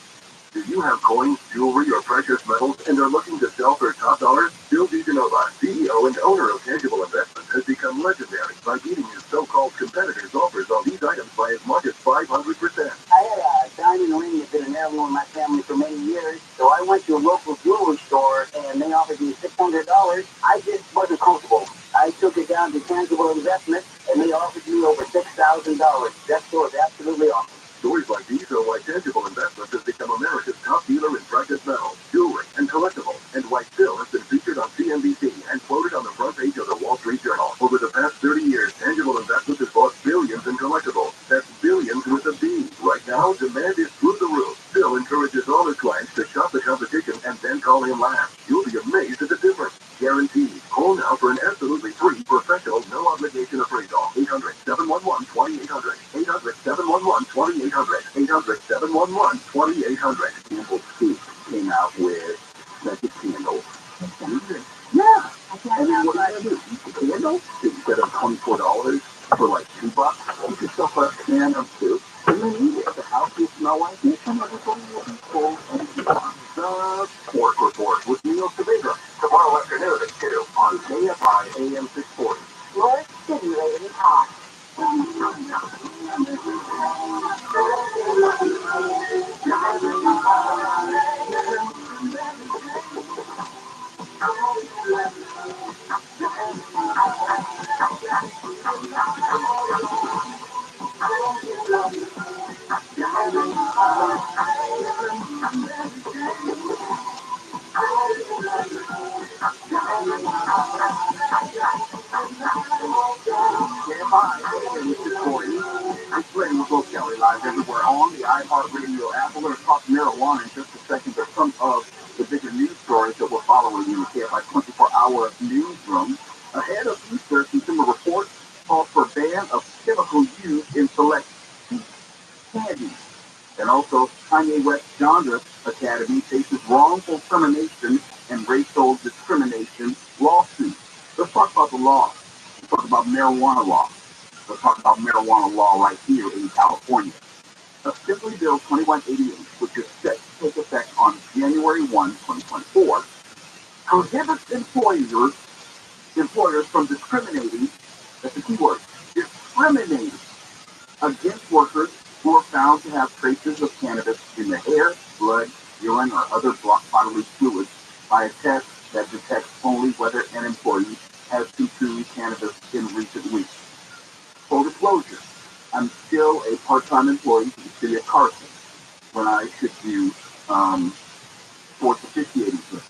Do you have coins, jewelry, or precious metals and are looking to sell for top dollar? Bill DeGenova, CEO and owner of Tangible Investments, has become legendary by beating his so-called competitors' offers on these items by as much as 500%. I had a diamond ring that's been an heirloom in my family for many years, so I went to a local jewelry store and they offered me $600. I just wasn't comfortable. I took it down to Tangible Investments and they offered me over $6,000. That store is absolutely awesome. Stories like these are why Tangible Investments has become America's top dealer in precious metals, jewelry, and collectibles, and why Phil has been featured on CNBC and quoted on the front page of the Wall Street Journal. Over the past 30 years, Tangible Investments has bought billions in collectibles. That's billions with a B. Right now, demand is through the roof. Phil encourages all his clients to shop the competition and then call him last. You'll be amazed at the difference. Guaranteed. Call now for an absolutely free professional, no obligation appraisal. 800-711-2800. 800-711-2800. 800-711-2800. Campbell Soup came out with scented candles. Yeah. I can't And then what remember. do? A candle? Instead of $24 for like $2, get yourself a can of soup and then eat it. The house will smell like this and everything will be full and fun. The Pork Report with Neil Saavedra. Tomorrow afternoon at 2 on KFI AM 640. Your stimulating talk. KFI AM 640. I'm playing with Both Kelly live everywhere on the iHeartRadio marijuana in just a second, but some of the bigger news stories that we're following in the KFI 24-hour newsroom. Ahead of Easter, Consumer Reports called for ban of chemical use in select candy. And also, Kanye West Genre Academy faces wrongful termination and racial discrimination lawsuit. Let's talk about the law. Let's talk about marijuana law. Let's talk about marijuana law right here in California. Assembly Bill 2188, which is set to take effect on January 1, 2024, prohibits employers from discriminating, that's the key word, discriminating against workers who are found to have traces of cannabis in the hair, blood, urine, or other bodily fluids by a test that detects only whether an employee has consumed cannabis in recent weeks. Full disclosure, I'm still a part-time employee for the city of Carson when I should do sports officiating service.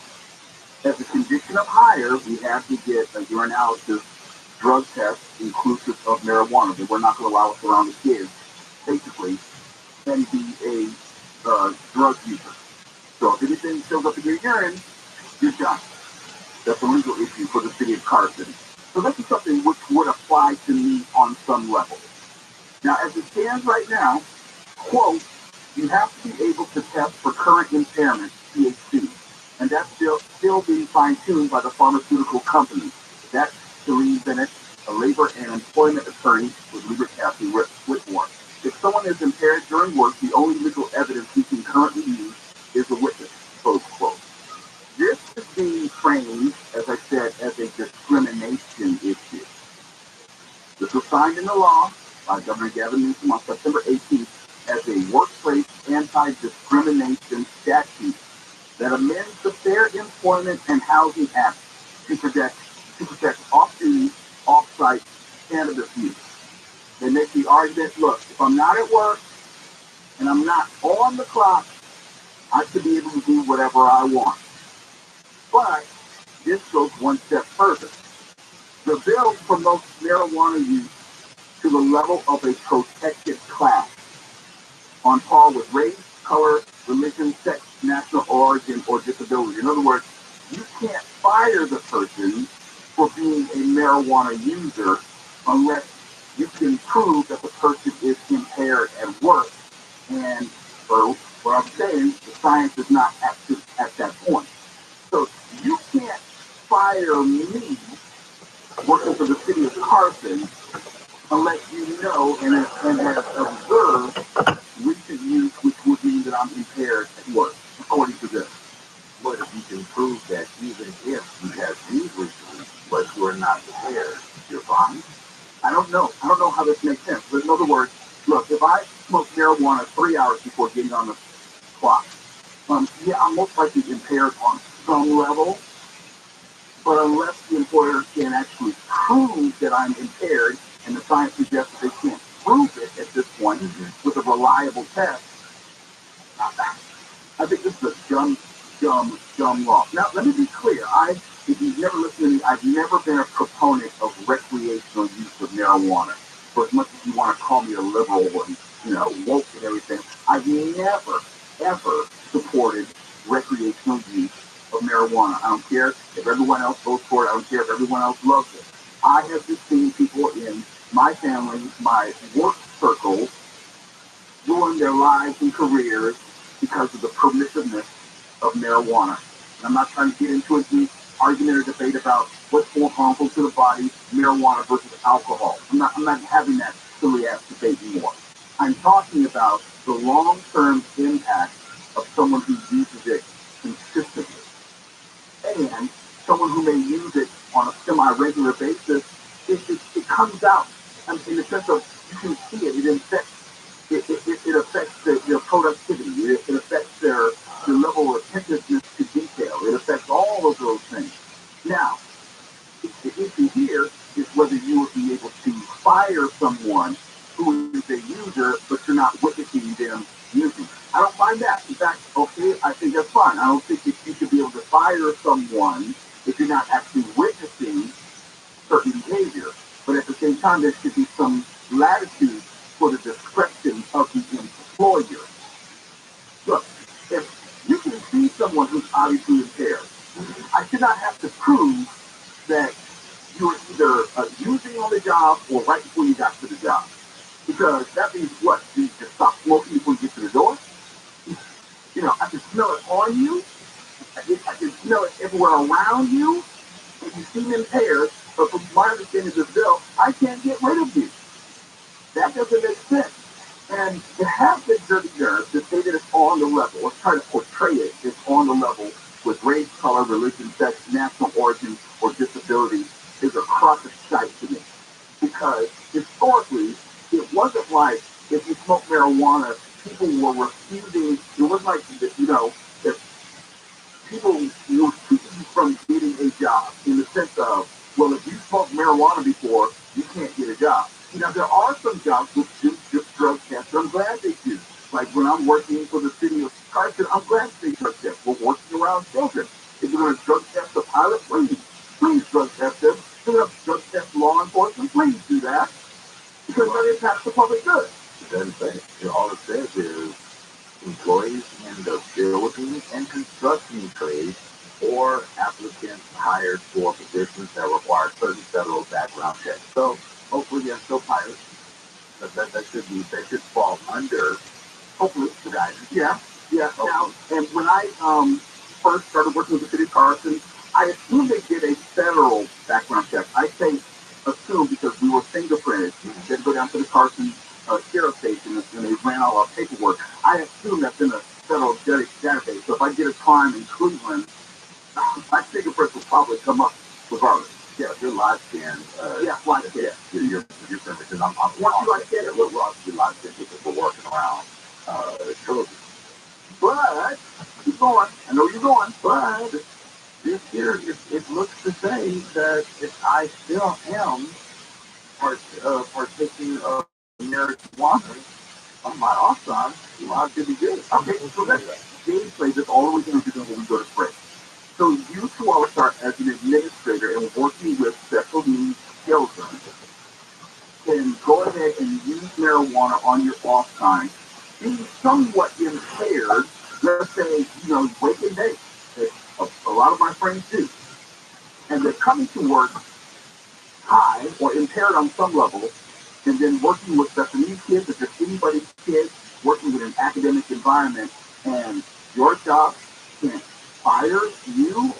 As a condition of hire, we have to get a urinalysis drug test inclusive of marijuana. They were not going to allow us around the kids, basically, and be a drug user. So if anything shows up in your urine, you're done. That's a legal issue for the city of Carson. So this is something which would apply to me on some level. Now, as it stands right now, quote, you have to be able to test for current impairment, THC, and that's still being fine-tuned by the pharmaceutical company. That's Celine Bennett, a labor and employment attorney with Lieber Cassidy Whitmore. If someone is impaired during work, the only legal evidence we can currently use is a witness, close quote. This is being framed, as I said, as a discrimination issue. This was signed into law by Governor Gavin Newsom on September 18th as a workplace anti-discrimination statute that amends the Fair Employment and Housing Act to protect off-duty, off-site cannabis use. They make the argument, look, if I'm not at work and I'm not on the clock, I should be able to do whatever I want. But this goes one step further. The bill promotes marijuana use to the level of a protected class, on par with race, color, religion, sex, national origin, or disability. In other words, you can't fire the person for being a marijuana user unless you can prove that the person is impaired at work. And so what I'm saying, the science is not at that point. So you can't fire me working for the city of Carson unless you know and have observed recent use, which would mean that I'm impaired at work, according to this. But if you can prove that even if you have used recently, but you are not impaired, you're fine. I don't know how this makes sense. But in other words, look, if I smoke marijuana 3 hours before getting on the clock, yeah, I'm most likely impaired on some level. But unless the employer can actually prove that I'm impaired, and the science suggests that they can't prove it at this point with a reliable test, not that. I think this is a dumb law. Now, let me be clear. If you've never listened to me, I've never been a proponent of recreational use of marijuana. For as much as you want to call me a liberal and, woke and everything, I've never, ever supported recreational use of marijuana. I don't care if everyone else votes for it. I don't care if everyone else loves it. I have just seen people in my family, my work circle, ruin their lives and careers because of the permissiveness of marijuana. And I'm not trying to get into a deep argument or debate about what's more harmful to the body, marijuana versus alcohol. I'm not having that silly ass debate anymore. I'm talking about the long-term impact of someone who uses it consistently. And someone who may use it on a semi-regular basis, it comes out. In the sense of, you can see it, it affects their productivity, it affects their level of attentiveness to detail, it affects all of those things. Now, the issue here is whether you will be able to fire someone who is a user, but you're not witnessing them using. I don't find that. In fact, okay, I think that's fine. I don't think that you should be able to fire someone if you're not actually witnessing certain behavior. But at the same time, there should be some latitude for the discretion of the employer. Look, someone who's obviously impaired. I should not have to prove that you were either using on the job or right before you got to the job. Because that means what? You just stop smoking before you get to the door? You know, I can smell it on you. I can smell it everywhere around you. And you seem impaired, but from my understanding of the bill, I can't get rid of you. That doesn't make sense. And to have the dirty nerve to say that it's on the level, let's try to portray it, it's on the level with race, color, religion, sex, national origin, or disability is a crock of shite to me. Because historically, it wasn't like if you smoke marijuana, people were refusing, it wasn't like, that people were keeping you from getting a job in the sense of, well, if you smoked marijuana before, you can't get a job. Now, there are some jobs which do just drug tests. I'm glad they do. Like when I'm working for the city of Carson, I'm glad they drug test. We're working around children. If you're going to drug test a pilot, please drug test them. If you're going to drug test law enforcement, please do that. Because that impacts the public good. It doesn't say. All it says is employees in the building and construction trade or applicants hired for positions that require certain federal background checks. So hopefully they're still pilots. That should fall under Hopefully the guidance. Yeah. Now, and when I first started working with the city of Carson, I assumed they did a federal background check. I say assume because we were fingerprinted. They go down to the Carson sheriff station and they ran all our paperwork. I assume that's in a federal database. So if I did a crime in Cleveland, my fingerprints will probably come up regardless. Yeah, your live scan. Live scan. Your permission. I'm once you live scan it, we'll your live scan because we're working around trilogy. But keep going. I know you're going. But this here, it looks to say that if I still am partaking of marijuana on my off time, I should be good. okay, so let's gameplay this all the way through because when we go to break. So you two all start as an administrator and working with special needs children can go ahead and use marijuana on your off time, being somewhat impaired. Let's say, wake and bake. A lot of my friends do. And they're coming to work high or impaired on some level, and then working with special needs kids or just anybody's kids, working with an academic environment, and your job can fire you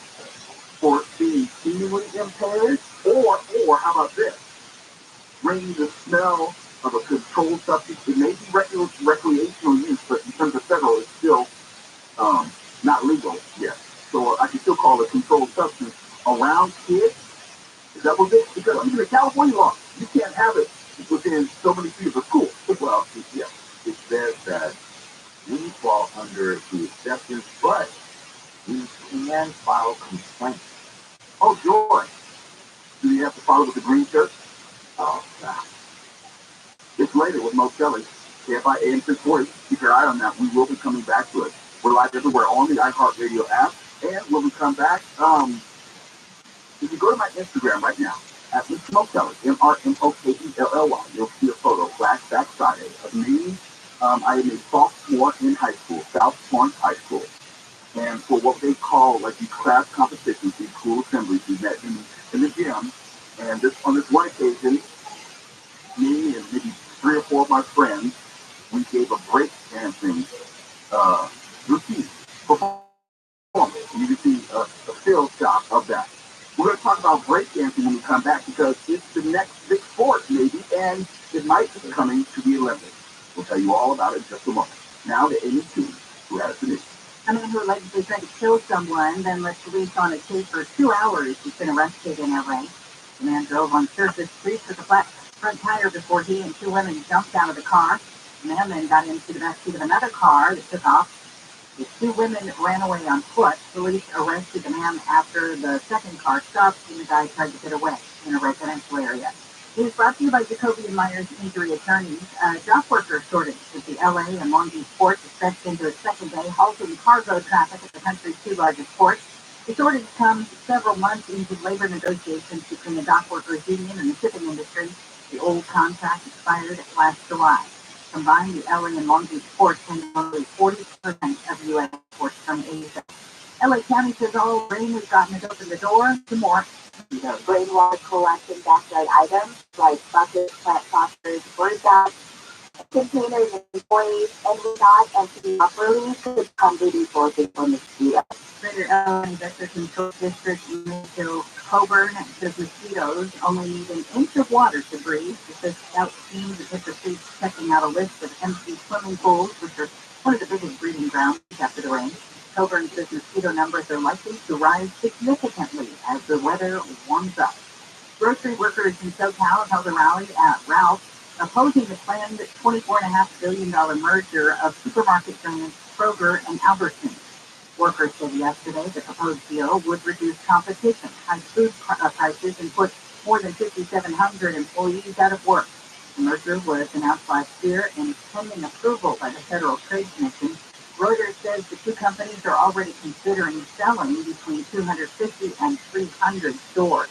for being seemingly impaired, or how about this? Bringing the smell of a controlled substance. It may be recreational use, but in terms of federal, it's still not legal yet. So I can still call it a controlled substance around kids. Is that what it is? Because even in California law, you can't have it within so many feet of a school. Well, it says that we fall under the acceptance, but we can file complaints. Oh, joy. Do you have to follow with the green shirt? Oh, nah. It's later with Mo Kelly. KFI AM 640. Keep your eye on that. We will be coming back to it. We're live everywhere on the iHeartRadio app. And when we come back, if you go to my Instagram right now, at Mo Kelly, MRMOKELLY, you'll see a photo, flashback Friday, of me. I am a sophomore in high school, South Florence High School. And for what they call like these class competitions, these school assemblies, we met in the gym. And on this one occasion, me and maybe 3 or 4 of my friends, we gave a break dancing routine performance. You can see a still shot of that. We're going to talk about breakdancing when we come back because it's the next big sport, maybe, and it might be coming to the Olympics. We'll tell you all about it in just a moment. Now, the Amy Team, who has the news. A man who allegedly tried to kill someone, then left police on a case for 2 hours, has been arrested in LA. The man drove on Surface Street with a flat front tire before he and 2 women jumped out of the car. The man then got into the backseat of another car that took off. The 2 women ran away on foot. Police arrested the man after the second car stopped and the guy tried to get away in a residential area. It is brought to you by Jacoby and Myers Injury Attorneys. Dock worker shortage at the LA and Long Beach ports is stretched into its second day, halting cargo traffic at the country's 2 largest ports. The shortage comes several months into labor negotiations between the dock workers union and the shipping industry. The old contract expired last July. Combined, the LA and Long Beach ports handle nearly 40% of U.S. exports from Asia. LA County says all rain has gotten it open the door to more Rainwater collection backyard items like buckets, plant saucers, bird bags, containers, and toys, and will not empty properly could become breeding sources for mosquitoes. Greater LA Vector Control District to Coburn says mosquitoes only need an inch of water to breathe. It says scout teams at the streets checking out a list of empty swimming pools, which are one of the biggest breeding grounds after the rain. Coburn says mosquito numbers are likely to rise significantly as the weather warms up. Grocery workers in SoCal held a rally at Ralph's opposing the planned $24.5 billion merger of supermarket giants Kroger and Albertsons. Workers said yesterday the proposed deal would reduce competition, hike food prices, and put more than 5,700 employees out of work. The merger was announced last year and is pending approval by the Federal Trade Commission. Reuters says the two companies are already considering selling between 250 and 300 stores.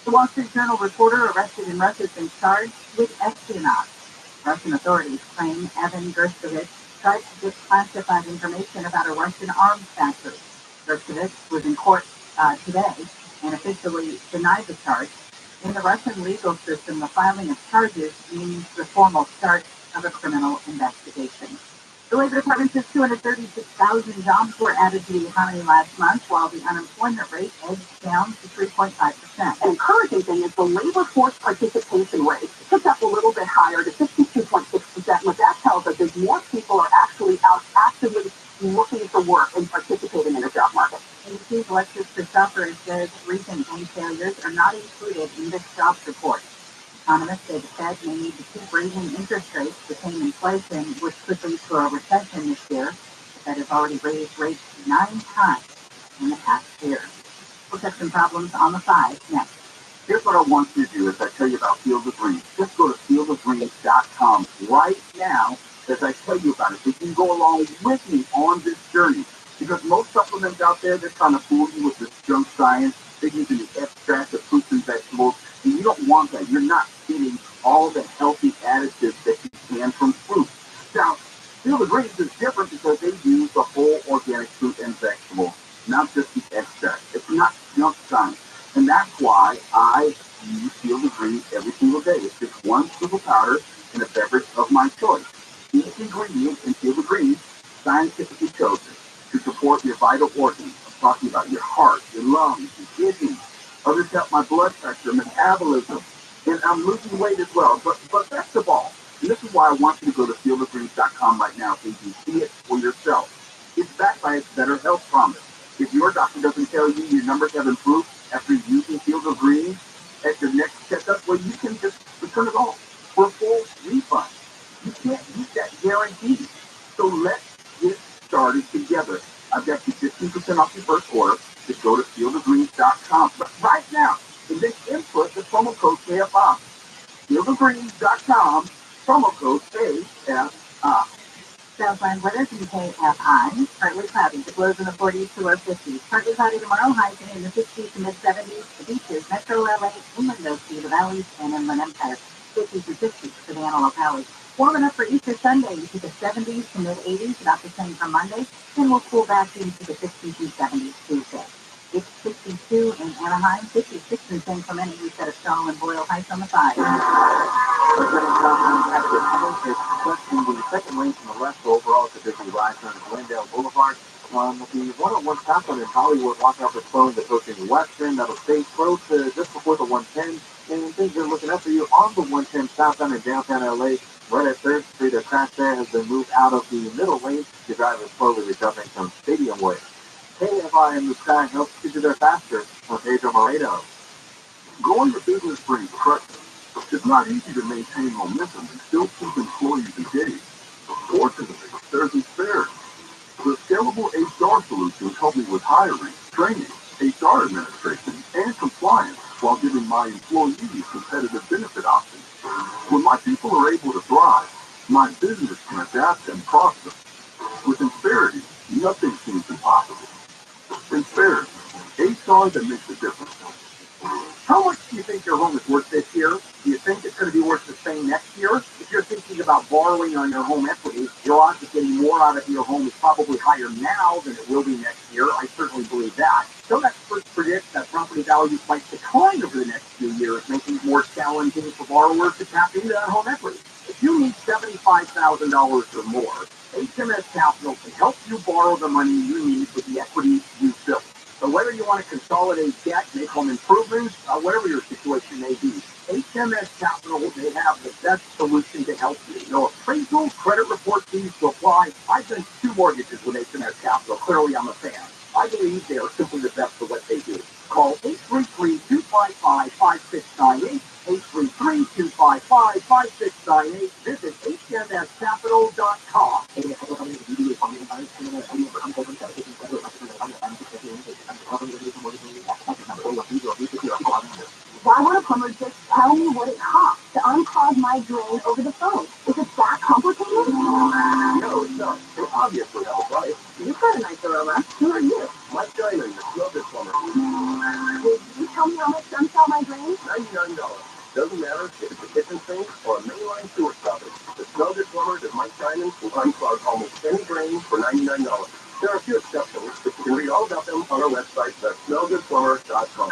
The Wall Street Journal reporter arrested in Russia has been charged with espionage. Russian authorities claim Evan Gershkovich tried to get classified information about a Russian arms factory. Gershkovich was in court today and officially denied the charge. In the Russian legal system, the filing of charges means the formal start of a criminal investigation. The Labor Department says 236,000 jobs were added to the economy last month, while the unemployment rate edged down to 3.5%. An encouraging thing is the labor force participation rate ticked up a little bit higher to 62.6%. What that tells us is more people are actually out actively looking for work and participating in the job market. ABC's Alexis Christopher says recent bank failures are not included in this jobs report. Economists say the Fed may need to keep raising interest rates to tame inflation, which could lead to a recession this year. The Fed has already raised rates 9 times in the past year. We'll check some problems on the 5 next. Here's what I want you to do as I tell you about Field of Dreams. Just go to fieldofdreams.com right now as I tell you about it, so you can go along with me on this journey. Because most supplements out there, they're trying to fool you with this junk science. They're using the extract of fruits and vegetables. And you don't want that. You're not getting all the healthy additives that you can from fruit. Now, Field of Dreams is different because they use the whole organic fruit and vegetable, not just the extract. It's not junk science. And that's why I use Field of Dreams every single day. It's just one scoop powder in a beverage of my choice. Each ingredient in Field of Dreams scientifically chosen to support your vital organs. I'm talking about your heart, your lungs, your kidneys. Others help my blood pressure, metabolism, and I'm losing weight as well. But best of all, and this is why I want you to go to fieldofgreens.com right now so you can see it for yourself. It's backed by its better health promise. If your doctor doesn't tell you your numbers have improved after using Field of Greens at your next checkup, well, you can just return it all for a full refund. You can't beat that guarantee. So let's get started together. I've got you 15% off your first order. Just go to fieldofgreens.com. But right now, and then input the promo code KFI. Fieldofgreens.com, promo code KFI. Southland weather from KFI. Partly cloudy. The lows in the 40s to low 50s. Partly cloudy tomorrow. Highs in the 60s to mid 70s. The beaches, Metro LA, inland Sea, the valleys, and inland Empire. 50s to 60s for the Antelope Valley. Warming up for Easter Sunday to the 70s to mid 80s. About the same for Monday. Then we'll cool back into the 60s and 70s Tuesday. It's 62 in Anaheim, 56 in San Clemente. We set a stall and boil heights on the 5. Expecting the second lane from the left overall to busy rise on Glendale Boulevard. The 101 southbound in Hollywood, watch out for slowing approaching Western. That'll stay close to just before the 110. And things are looking up for you on the 110 southbound in downtown LA. Right at 3rd Street, a crash there has been moved out of the middle lane. The driver is slowly recovering from Stadium Way. KFI in the sky helps you get there faster from Pedro Moreno. Going to business brings pressure. It's not easy to maintain momentum and still keep employees engaged. Fortunately, there's Insperity. The scalable HR solutions help me with hiring, training, HR administration, and compliance while giving my employees competitive benefit options. When my people are able to thrive, my business can adapt and prosper. With Insperity, nothing seems impossible. Insperity, HR that makes a difference. How much do you think your home is worth this year? Do you think it's going to be worth the same next year? If you're thinking about borrowing on your home equity, your odds of getting more out of your home is probably higher now than it will be next year. I certainly definitely believe that. Some experts predict that property values might decline over the next few years, making it more challenging for borrowers to tap into that home equity. If you need $75,000 or more, HMS Capital can help you borrow the money you need with the equity you built. So whether you want to consolidate debt, make home improvements, whatever your situation may be, HMS Capital, they have the best solution to help you. No appraisal, credit report fees to apply. I've done 2 mortgages with HMS Capital. Clearly, I'm a fan. I believe they are simply the best for what they do. Call 833-255-5698, 833-255-5698. Visit hmscapital.com. Why would a plumber just tell me what it costs to unclog my drain over the phone? Is it that complicated? No, it's not. It's obvious for help, right? You've got a nice aroma. Who are you? Mike Diamond, the Snowbit Plumber. Did you tell me how much to unclog my drain? $99. Doesn't matter if it's a kitchen sink or a mainline sewer stoppage. The Snowbit Plumber at Mike Diamond will unclog almost any drain for $99. There are a few exceptions, but you can read all about them on our website, snowbitplumber.com.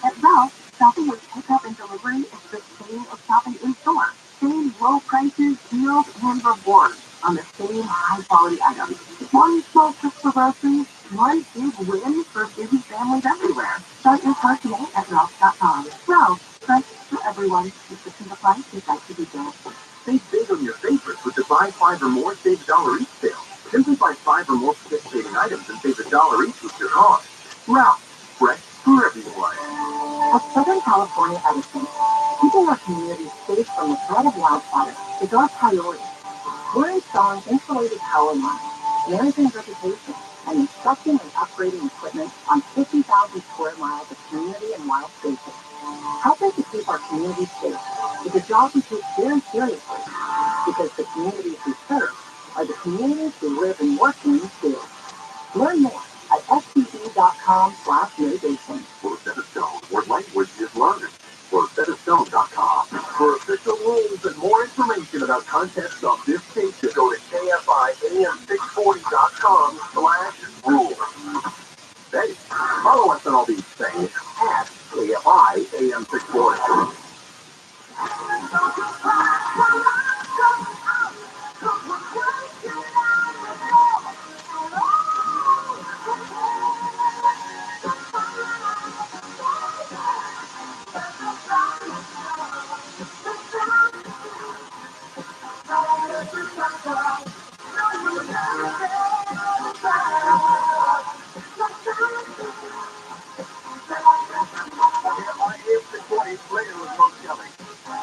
At Ralph, shopping with pickup and delivery is the same as shopping in store. Same low prices, deals, and rewards on the same high-quality items. One small trip for groceries, one big win for busy families everywhere. Start your cart today at Ralph.com. Ralph, fresh for everyone. Description applies. Please like to details. Save big on your favorites with the buy 5 or more, save $1 each sale. Simply buy 5 or more participating items and save $1 each with your cost. Ralph, fresh for everyone. At Southern California Edison, keeping our community safe from the threat of wildfire is our priority. We're installing insulated power lines, managing vegetation, and inspecting and upgrading equipment on 50,000 square miles of community and wild spaces. Helping to keep our community safe is a job we take very seriously because the communities we serve are the communities we live and work in too. Learn more at std.com/mitigation. Rosetta Stone, where language is learned. RosettaStone.com. For official rules and more information about contests of this station, go to KFIAM640.com/rules. Hey, follow us on all these things at KFIAM640.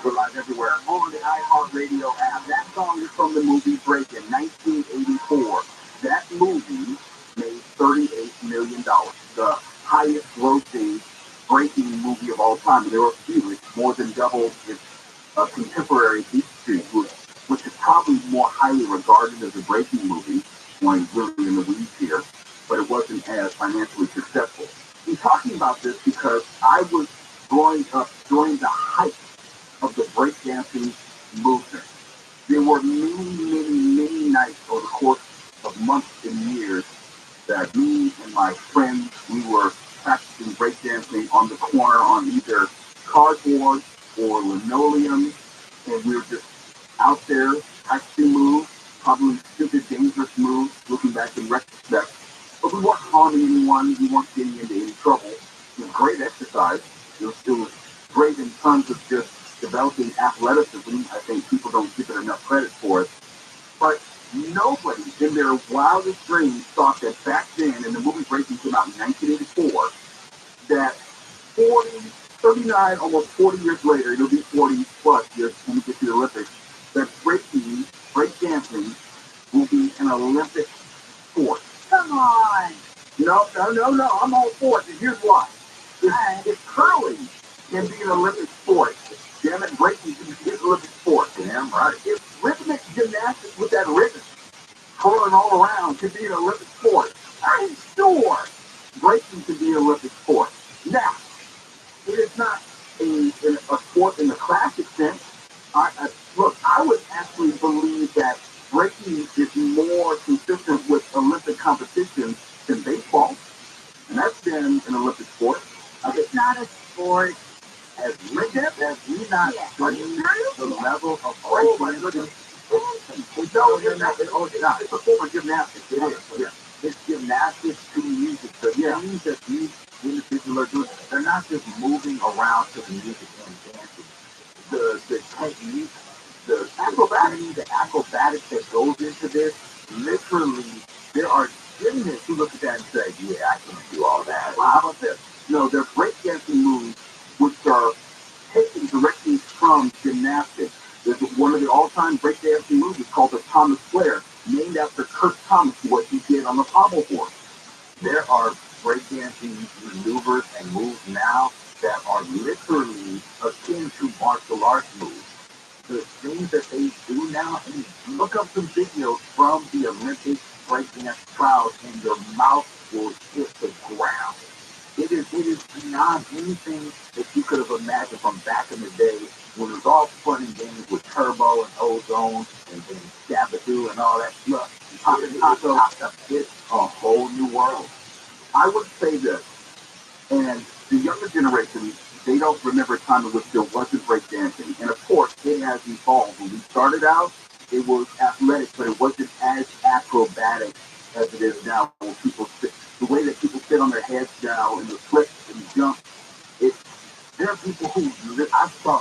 We're live everywhere on the iHeartRadio app. That song is from the movie Break in 1984. That movie made $38 million. The highest grossing breaking movie of all time. There were a few. It's more than double its contemporary Beat Street, which is probably more highly regarded as a breaking movie, when really in the weeds here, but it wasn't as financially successful. I'm talking about this because I was growing up during the height of the breakdancing movement. There were many nights over the course of months and years that me and my friends, we were practicing breakdancing on the corner on either cardboard or linoleum, and we were just out there practicing moves, probably stupid, dangerous moves, looking back in retrospect. But we weren't harming anyone, we weren't getting into any trouble. It was great exercise. It was great in terms of just developing athleticism. I think people don't give it enough credit for it. But nobody in their wildest dreams thought that back then, and the movie Breaking came out in 1984, that 39, almost 40 years later, it'll be 40 plus years when we get to the Olympics, that breakdancing will be an Olympic sport. Come on. No, I'm all for it, and here's why. If curling can be an Olympic sport, damn it, breaking can be an Olympic sport. Damn right. If rhythmic gymnastics with that rhythm twirling all around can be an Olympic sport, I'm sure breaking can be an Olympic sport. Now, it is not a sport in the classic sense. Look, I would actually believe that breaking is more consistent with Olympic competitions been an Olympic sport. It's not a sport. Have you not studied the level of breakdancing? It's a form of gymnastics. It is. Yeah. It's gymnastics to music. The things that these individuals are doing, they're not just moving around to the music and dancing. The technique, the acrobatics that goes into this, literally, there are gymnasts who look at that and say, yeah, I can't do all that. Well, how about this? No, they're breakdancing moves, which are taken directly from gymnastics. There's one of the all-time breakdancing moves is called the Thomas Flare, named after Kurt Thomas, what he did on the pommel horse. There are breakdancing maneuvers and moves now that are literally akin to martial arts moves. The things that they do now, and look up some videos from the Olympic breakdance trials, and your mouth will hit the ground. It is beyond anything that you could have imagined from back in the day when it was all fun and games with Turbo and Ozone and Shabadoo and all that stuff. It's a whole new world. I would say this, and the younger generation, they don't remember a time in which there wasn't breakdancing. And of course, it has evolved. When we started out, it was athletic, but it wasn't as acrobatic as it is now. When people sit, the way that people sit on their heads now and the flips and jumps, there are people who I saw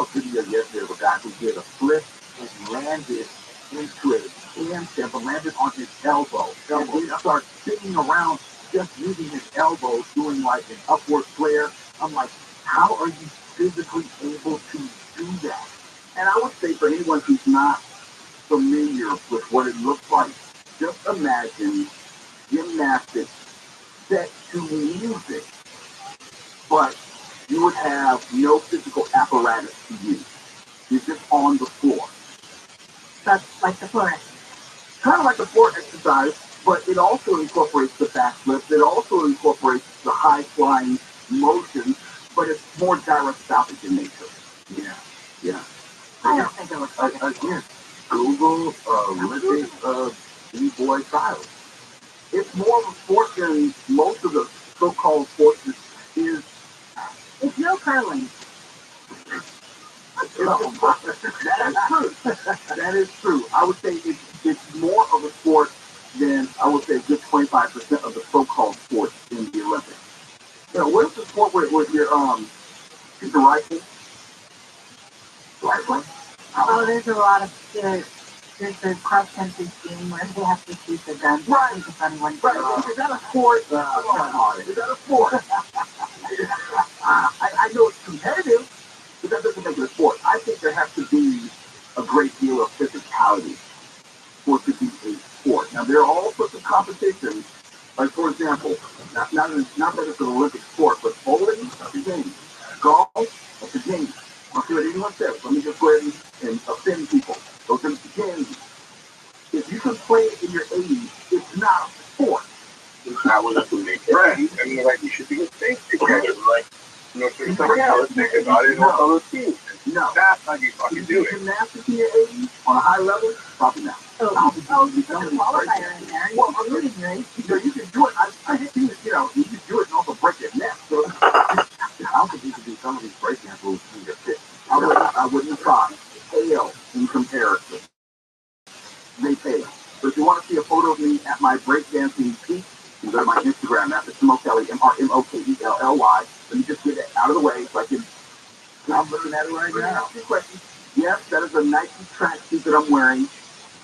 a video yesterday of a guy who did a flip and landed into a handstand, but landed on his elbow. And then started spinning around just using his elbow, doing like an upward flare. I'm like, how are you physically able to do that? And I would say for anyone who's not familiar with what it looks like, just imagine gymnastics set to music, but you would have no physical apparatus to use. You're just on the floor. That's like the floor. Kind of like the floor exercise, but it also incorporates the backflips. It also incorporates the high flying motion, but it's more gyroscopic in nature. Yeah. I don't think it looks like it. Again, Google Olympic B-boy trials. It's more of a sport than most of the so-called sports is. It's no curling. That is true. I would say it's more of a sport than, I would say, a good 25% of the so-called sports in the Olympics. You know, what is the sport with your shoot the rifle? Rifle? Oh, there's a lot of there's the cross country skiing where they have to shoot the gun. Right. It's a funny one. Right. Is that a sport? Is that a sport? I know it's competitive, but that doesn't make it a sport. I think there has to be a great deal of physicality for it to be a sport. Now, there are all sorts of competitions, like, for example, not that it's an Olympic sport, but bowling, that's a game. Golf, that's a game. I'll see what anyone says. Let me just go ahead and offend people. Those are games. If you can play it in your 80s, it's not a sport. It's not what it's make friends. I mean, like, you should be in space together. Like, you know, so let's think about it on other teams. No. That's how you fucking do it. Gymnastics in your 80s on a high level? Probably not. Oh, you put a qualifier in there. Well, I'm really great. You can do it. I hit these, you can do it and also break your neck. So, I don't think you can do some of these breakdance moves in your fit. I wouldn't try. Fail in comparison. They fail. So if you want to see a photo of me at my breakdancing peak, you go to my Instagram, at Mokelly, MRMOKELLY. Let me just get it out of the way so I can. I'm looking at it right now. Yes, that is a Nike tracksuit that I'm wearing.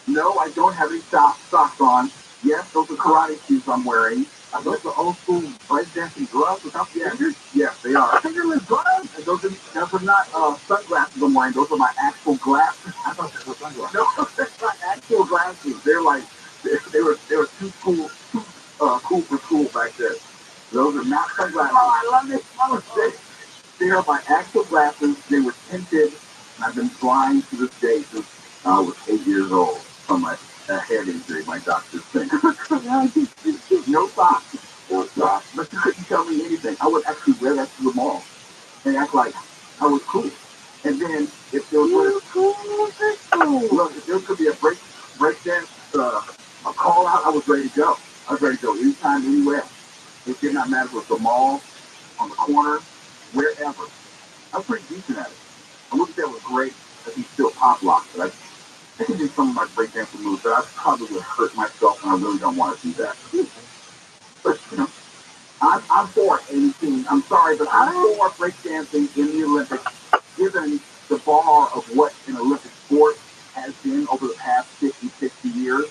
No, I don't have any socks on. Yes, those are karate shoes I'm wearing. Are those the old school breakdancing gloves without the fingers? Yes, they are. Fingerless gloves? And those are not sunglasses I'm wearing. Those are my actual glasses. I thought they were sunglasses. No, that's my actual glasses. They're like, they were too cool for school back then. Those are not sunglasses. Oh, I love this. They are my actual glasses. They were tinted. I've been blind to this day since I was 8 years old from my head injury, my doctor's thing. No socks. But you couldn't tell me anything. I would actually wear that to the mall and act like I was cool. And then if there was look, if there could be a break dance, a call out, I was ready to go. I was ready to go anytime, anywhere. It did not matter if it was the mall, on the corner, wherever. I was pretty decent at it. I wouldn't say it was great, that he's still pop locked, but I could do some of my breakdancing moves, but I probably would hurt myself, and I really don't want to do that. But, I'm for anything. I'm sorry, but I'm for breakdancing in the Olympics, given the bar of what an Olympic sport has been over the past 50, 60 years.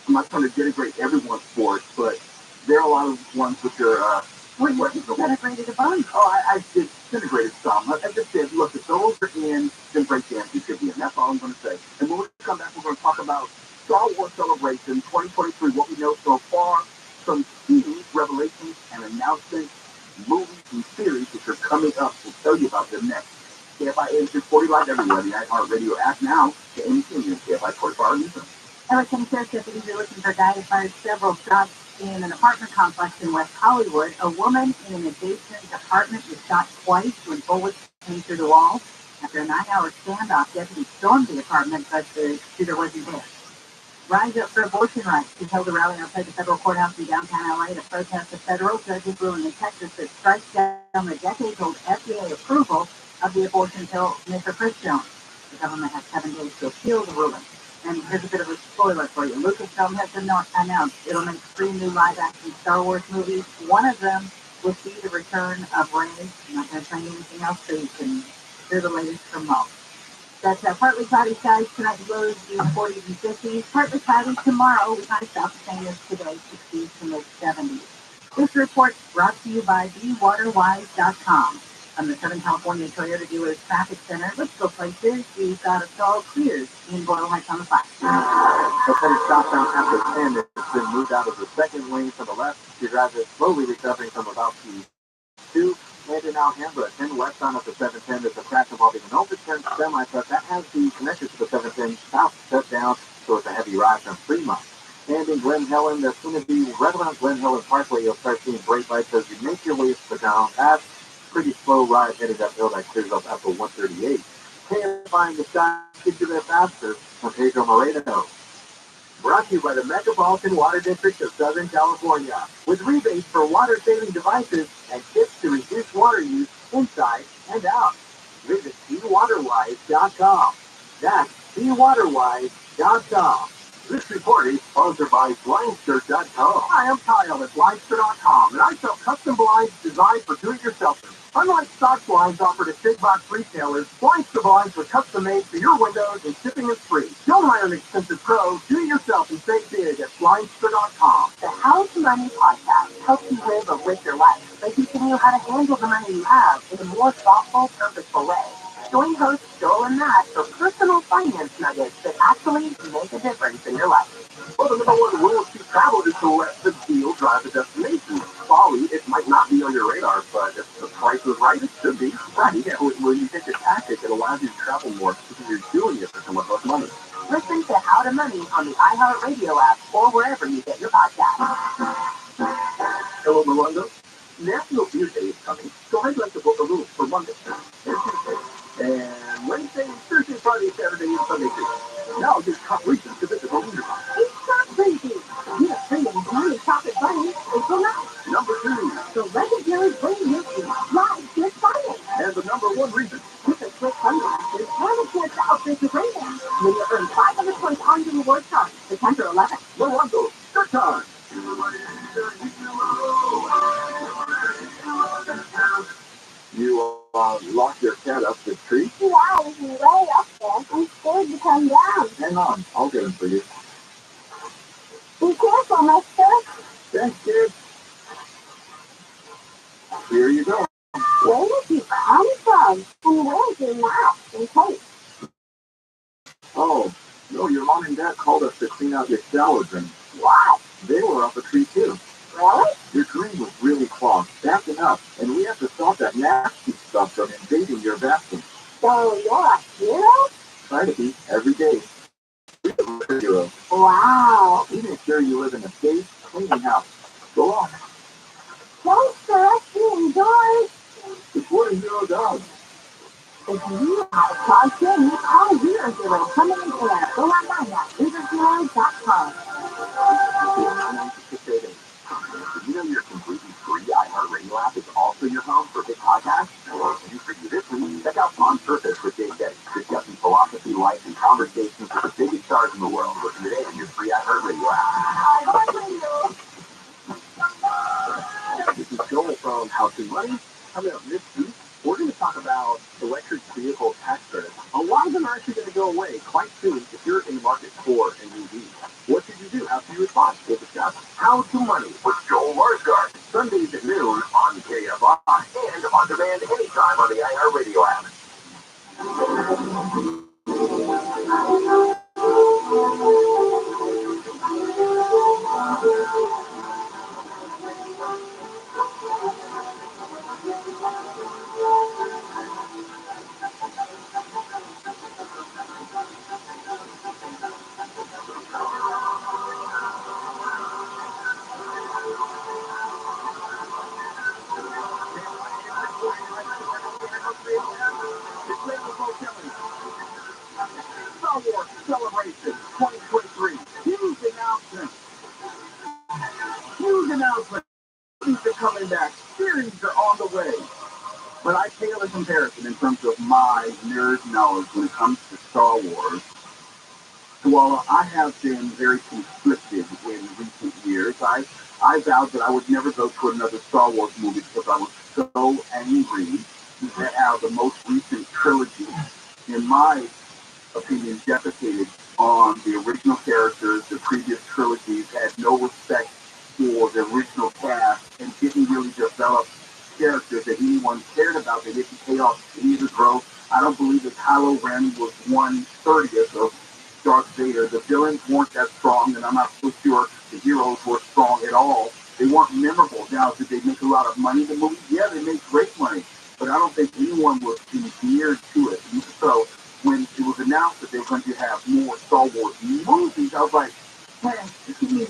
I'm not trying to denigrate everyone's sport, but there are a lot of ones which are, What you denigrated a bunch? Oh, I disintegrated some. I just said, look, if those are in, then breakdancing should be in. That's all I'm going to say. And when we come back, we're going to talk about Star Wars Celebration 2023, what we know so far, some huge revelations and announcements, movies and series which are coming up. We'll tell you about them next. KFI 840 Live everywhere, the iHeartRadio app now, to anything in KFI 44 News. Eric says that the easy looking for a guy who fired several shots in an apartment complex in West Hollywood. A woman in an adjacent apartment was shot twice when bullets came through the wall. After a 9-hour standoff, deputies stormed the apartment, but the shooter wasn't there. Rise Up for Abortion Rights. He held a rally outside the federal courthouse in downtown LA to protest a federal judge's ruling in Texas that strikes down the decades-old FDA approval of the abortion pill mifepristone. The government has 7 days to appeal the ruling. And here's a bit of a spoiler for you. Lucasfilm has announced it'll make 3 new live-action Star Wars movies. One of them will see the return of Rey. I'm not going to tell you anything else, so you can hear the latest from Mo. That's partly cloudy skies tonight, lows in 40s and 50s. Partly cloudy tomorrow. We find about the same as today, 60s to mid-70s. This report brought to you by BeWaterWise.com. From the Southern California Toyota Dealers Traffic Center, let's go places. We've got a stall clears in Boyle Heights on the Flat. The headed southbound after 10 has been moved out of the second lane to the left. You drive it slowly recovering from about P2. Heading out Hamburg, 10 westbound at the 710. There's a crash involving an overturned semi-truck that has the connection to the 710 south shut down, so it's a heavy ride from Fremont. And in Glen Helen, there's going to be right around Glen Helen Parkway, you'll start seeing brake lights as you make your way to the down path. Pretty slow ride headed uphill that clears up after 138. Clarifying the sky, get you there faster from Pedro Moreno. Brought to you by the Metropolitan Water District of Southern California, with rebates for water-saving devices and tips to reduce water use inside and out. Visit BeWaterWise.com. That's BeWaterWise.com. This report is sponsored by Blindster.com. Hi, I'm Kyle at Blindster.com, and I sell custom blinds designed for do-it-yourselfers. Unlike stock blinds offered at big box retailers, Blindster blinds are custom made for your windows and shipping is free. Don't hire an expensive pro. Do it yourself and save big at Blindster.com. The House Money Podcast helps you live a richer life by teaching you how to handle the money you have in a more thoughtful, purposeful way. Join hosts Joel and Matt for personal finance nuggets that actually make a difference in your life. Well, the number one rule to travel is to let the deal drive the destination. Folly, it might not be on your radar, but if the price is right, it should be. Right, yeah, when you take a tactic, it allows you to travel more because you're doing it for so much less money. Listen to How to Money on the iHeartRadio app or wherever you get your podcasts. Hello, Melinda. National Beer Day is coming, so I'd like to book a room for Monday and Tuesday, and Wednesday, Thursday, Friday, Saturday, and Sunday too. Now I'll just top reasons to visit the leader. It's not crazy. Get free and money chocolate bunny April 9th. Number 2. The legendary Brain Mystery live this Friday. And the number 1 reason. With a quick sunglasses and a chance to outfit your brain dance. When you earn 500 points on your reward card, September 11th. Melinda, start time. You lock your cat up the tree? Yeah, he's way up there. I'm scared to come down. Hang on, I'll get him for you. Be careful, mister. Thanks, kid. Here you go. Where did you come from? And where's your mask and tape? Oh, no, your mom and dad called us to clean out your shower drain. What? They were up a tree too. Really? Your drain was really clogged, backing up, and we have to stop that nasty stuff from invading your bathroom. So you're a hero? Try to be every day. You're a hero. Wow. We make sure you live in a safe, clean house. Go on. Thanks for us being doors. It's what a hero does. If you have a question, call 00 coming in air. Go online at ViralRabbi.com. You know you're completely free iHeartRadio app is also your home for big podcasts. And for you this week, check out On Purpose with Dave Getty, discussing philosophy, life, and conversations with the biggest stars in the world. Listen today on your free iHeartRadio app. This is Joel from House and Money. Coming up this week, we're going to talk about electric vehicle tax credits. A lot of them are actually going to go away quite soon if you're in the market for an EV. What should you do? How should you respond? We'll discuss How to Money with Joel Larsgaard, Sundays at noon on KFI and on demand anytime on the iHeartRadio app. Star Wars Celebration 2023. Huge announcement. Huge announcement. Movies are coming back. Series are on the way. But I pale in comparison in terms of my nerd knowledge when it comes to Star Wars. So while I have been very conflicted in recent years, I vowed that I would never go to another Star Wars movie because I was so angry that how the most recent trilogy, in my opinion, defecated on the original characters. The previous trilogies had no respect for the original cast and didn't really develop characters that anyone cared about. They didn't pay off any of the growth. I don't believe that Kylo Ren was 1/30th of Darth Vader. The villains weren't that strong, and I'm not so sure the heroes were strong at all. They weren't memorable. Now, did they make a lot of money in the movie? Yeah, they made great money, but I don't think anyone was endeared to it. And so when it was announced that they were going to have more Star Wars movies, I was like, man, give me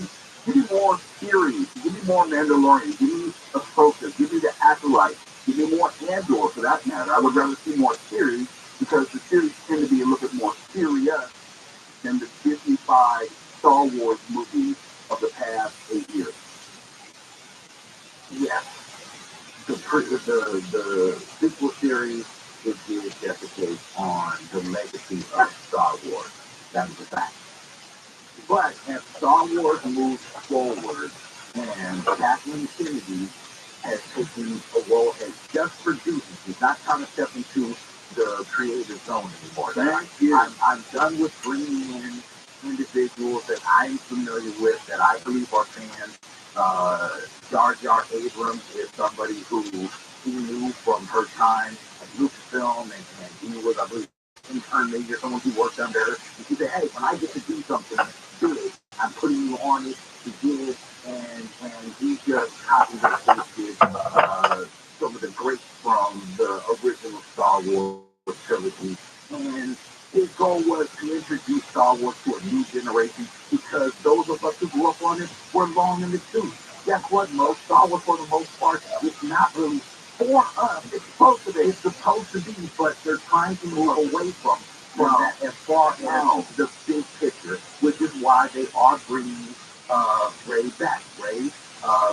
more series, give me more Mandalorian, give me Ahsoka, give me the Acolyte, give me more Andor for that matter. I would rather see more series because the series tend to be a little bit more serious than the Disney-fied Star Wars movies of the past 8 years. Yes, the sequel series it did defecate on the legacy of Star Wars. That is a fact. But as Star Wars moves forward and Kathleen Kennedy has taken a role as just producer, she's not trying to step into the creative zone anymore. I'm done with bringing in individuals that I'm familiar with, that I believe are fans. Jar Jar Abrams is somebody who knew from her time at Lucasfilm, and he was, I believe, intern maybe or someone who worked under her. And she said, hey, when I get to do something big, I'm putting you on it to do it, and he just copied and pasted some of the greats from the original Star Wars trilogy. And his goal was to introduce Star Wars to a new generation because those of us who grew up on it were long in the tooth. Guess what, most Star Wars, for the most part, it's not really for us. It's supposed to be. It's supposed to be, but they're trying to move away from that as far as the big picture, which is why they are bringing Ray back. Ray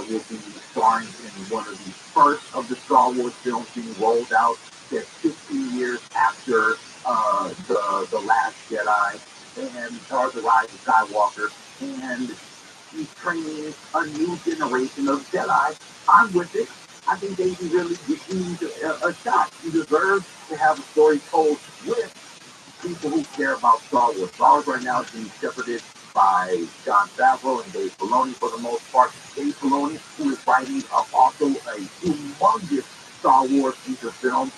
will be starring in one of the first of the Star Wars films being rolled out. That's 15 years after the Last Jedi or the Rise of Skywalker, and he's training a new generation of Jedi. I'm with it. I think they really need a shot. He deserves to have a story told with people who care about Star Wars. Star Wars right now is being shepherded by Jon Favreau and Dave Filoni for the most part. Dave Filoni, who is writing also a humongous Star Wars feature film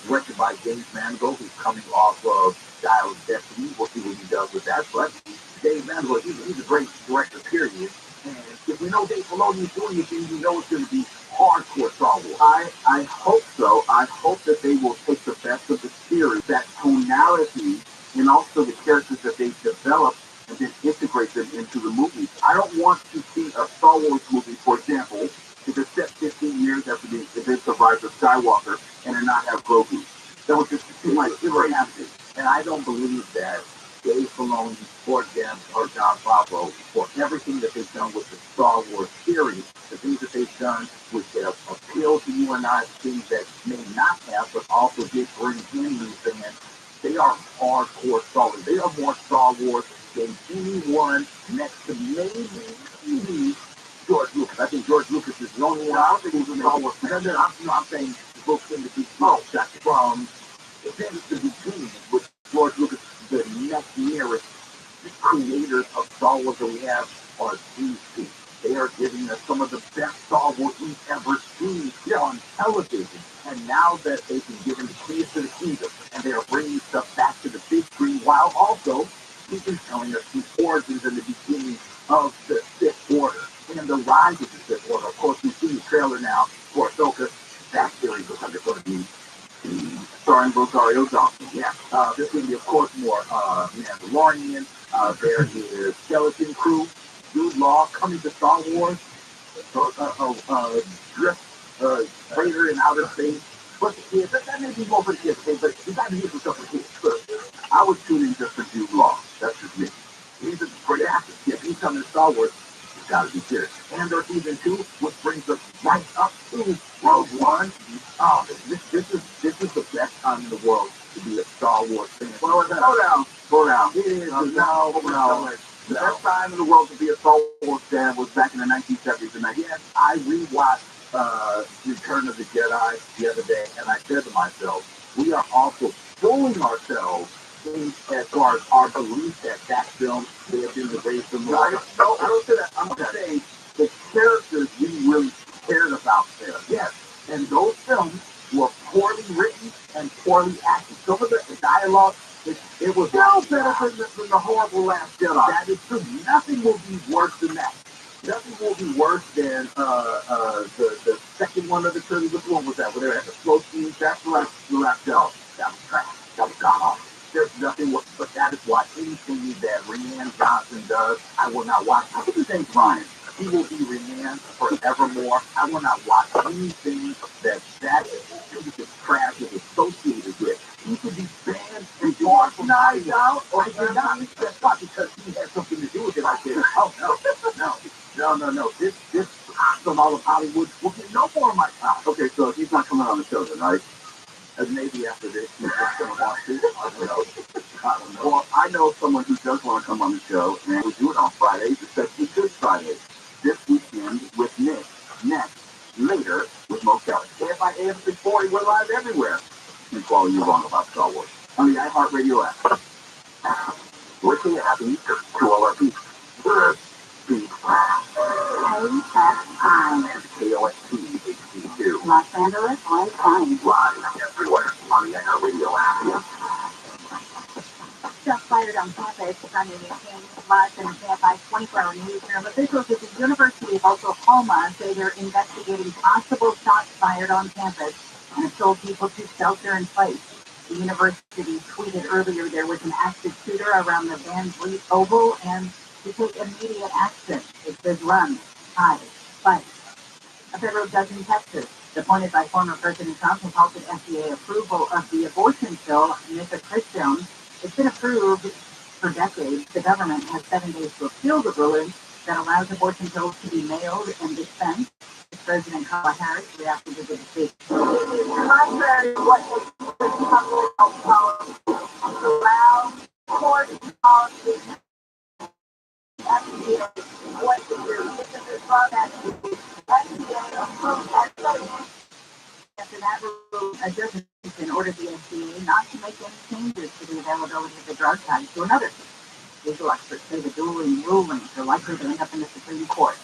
directed by James Mangold, who's coming off of Dial of Destiny. We'll see what he does with that. But Dave Mangold, he's a great director, period. And if we know Dave Filoni is doing it, then you know it's going to be hardcore Star Wars. I hope so. I hope that they will take the best of the series, that tonality, and also the characters that they've developed, and then integrate them into the movies. I don't want to see a Star Wars movie, for example, if it's set 15 years after the events of Rise of Skywalker and then not have Grogu. That would just seem like irrealistic. And I don't believe that Dave Filoni or John Favreau for everything that they've done with the Star Wars series, the things that they've done which have appealed to you and I, things that may not have, but also did bring in new fans. They are hardcore Star Wars. They are more Star Wars than anyone next to maybe George Lucas. I think George Lucas is the only one. I don't think he's a Star Wars fan. I'm saying books in the big that's from the beginning with George Lucas, the next nearest creators of Star Wars that we have are DC. They are giving us some of the best Star Wars we've ever seen on television. And now that they can give them the keys to the kingdom, and they are bringing stuff back to the big screen while also keeping telling us the origins and the beginning of the Sith Order and the rise of the Sith Order. Of course, we see the trailer now for Ahsoka. That series is going to be starring Rosario Dawson. Yeah. There's going to be, of course, more Mandalorian. There is Skeleton Crew, Jude Law coming to Star Wars, Drift Raider in outer space. But the kids, that may be more for the kids, but you got to use some stuff for kids first. I was tuning just for Jude Law. That's just me. He's a great actor. If he's coming to Star Wars, it's got to be serious. And or season 2, which brings us right up to Rogue One. Oh, this is the best time in the world to be a Star Wars fan. Slow down. It is no. The best time in the world to be a Star Wars fan was back in the 1970s and 90s. Yes, I rewatched Return of the Jedi the other day, and I said to myself, we are also fooling ourselves as far as our belief that that film may have been the greatest film. No, I don't say that. I'm saying the characters we really cared about there. Yes, and those films were poorly written and poorly acted. Some of the dialogue, it was no better than the horrible Last Jedi. That is true. Nothing will be worse than that. Nothing will be worse than the second one of the trilogy. Which one was that? Where they were at the slow scene. That's the last Jedi. That was trash. That was god awful. There's nothing worse, but that is why anything that Rian Johnson does, I will not watch. I think his name's Ryan. He will be Rian forevermore. I will not watch anything that trash is associated with. He could be banned and gone from Knives Out, or I did not. That's not because he had something to do with it. I said, no. This from all of Hollywood will get no more of my time. Okay, so he's not coming on the show tonight. And maybe after this, he's just going to want to. I don't know. Well, I know someone who does want to come on the show, and we do it on Fridays, especially Good Fridays. This weekend with Nick. Next, later with Mo Kelly. KFI AM 640, we're live everywhere. And follow you wrong about Star Wars on the iHeartRadio app. Wishing you happy Easter to all our people. KOST HD2. Los Angeles, on time. Live everywhere on the iHeartRadio app. Just fired on campus, Sunday evening, live in KFI 24-hour newsroom. Officials at the University of Oklahoma say they're investigating possible shots fired on campus and have told people to shelter in place. The university tweeted earlier there was an active shooter around the Van Vliet Oval and to take immediate action. It says run, hide, fight. A federal judge in Texas, appointed by former President Trump, has halted FDA approval of the abortion pill mifepristone. It's been approved for decades. The government has 7 days to appeal the ruling that allows abortion pills to be mailed and dispensed. President Kamala Harris reacted to the decision. Contrary to what the public health policy allows court policy FDA what to do. This is that FDA approved that. After that ruling, a judge ordered the FDA not to make any changes to the availability of the drug tied to another case. Legal experts say the dueling rulings are likely to end up in the Supreme Court.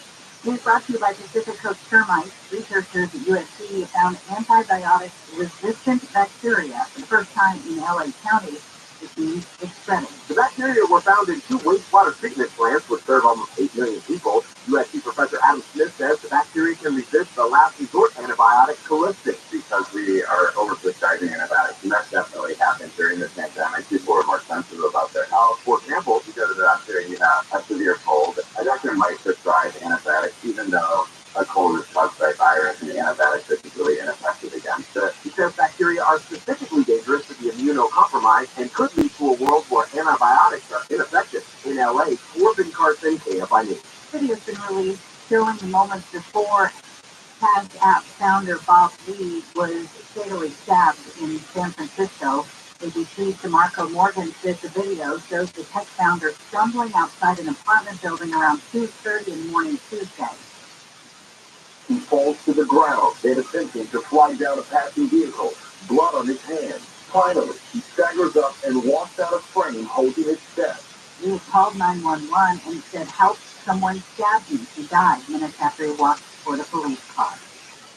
News brought to you by Pacific Coast Termites. Researchers at USC found antibiotic-resistant bacteria for the first time in LA County. It means it's spreading. The bacteria were found in 2 wastewater treatment plants, which serve almost 8 million people. USC Professor Adam Smith says the bacteria can resist the last resort antibiotic Callistic. Because we are overprescribing antibiotics, and that definitely happened during this pandemic. People are more sensitive about their health. For example, because of the bacteria, you have a severe cold. A doctor might prescribe antibiotics, even though a cold is caused by virus, and the antibiotics are really ineffective against it. He says bacteria are specifically dangerous to the immunocompromised and could lead to a world where antibiotics are by me. Video has been released showing the moments before Cash App founder Bob Lee was fatally stabbed in San Francisco. ABC's DeMarco Morgan says the video shows the tech founder stumbling outside an apartment building around 2:30 in the morning Tuesday. He falls to the ground and attempting to fly down a passing vehicle, blood on his hands. Finally, he staggers up and walks out of frame holding his chest. He called 911 and said, "Help, someone stabbed me." He died minutes after he walked for the police car.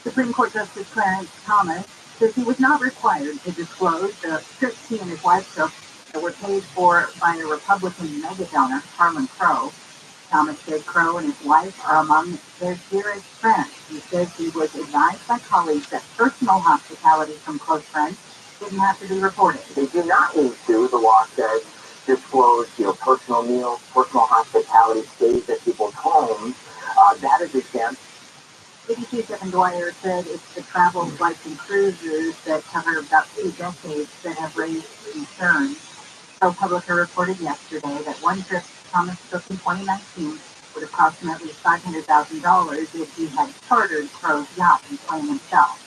Supreme Court Justice Clarence Thomas says he was not required to disclose the trips he and his wife took that were paid for by a Republican mega donor, Harlan Crow. Thomas said Crow and his wife are among their dearest friends. He says he was advised by colleagues that personal hospitality from close friends didn't have to be reported. They do not need to, the law says, disclose, personal meals, personal hospitality stays at people's homes. That is exempt. ABC's Evan Dwyer said it's the travel flights and cruises that cover about 2 decades that have raised concerns. ProPublica reported yesterday that one trip Thomas took in 2019 would have cost him at least $500,000 if he had chartered Crow's yacht and flown himself.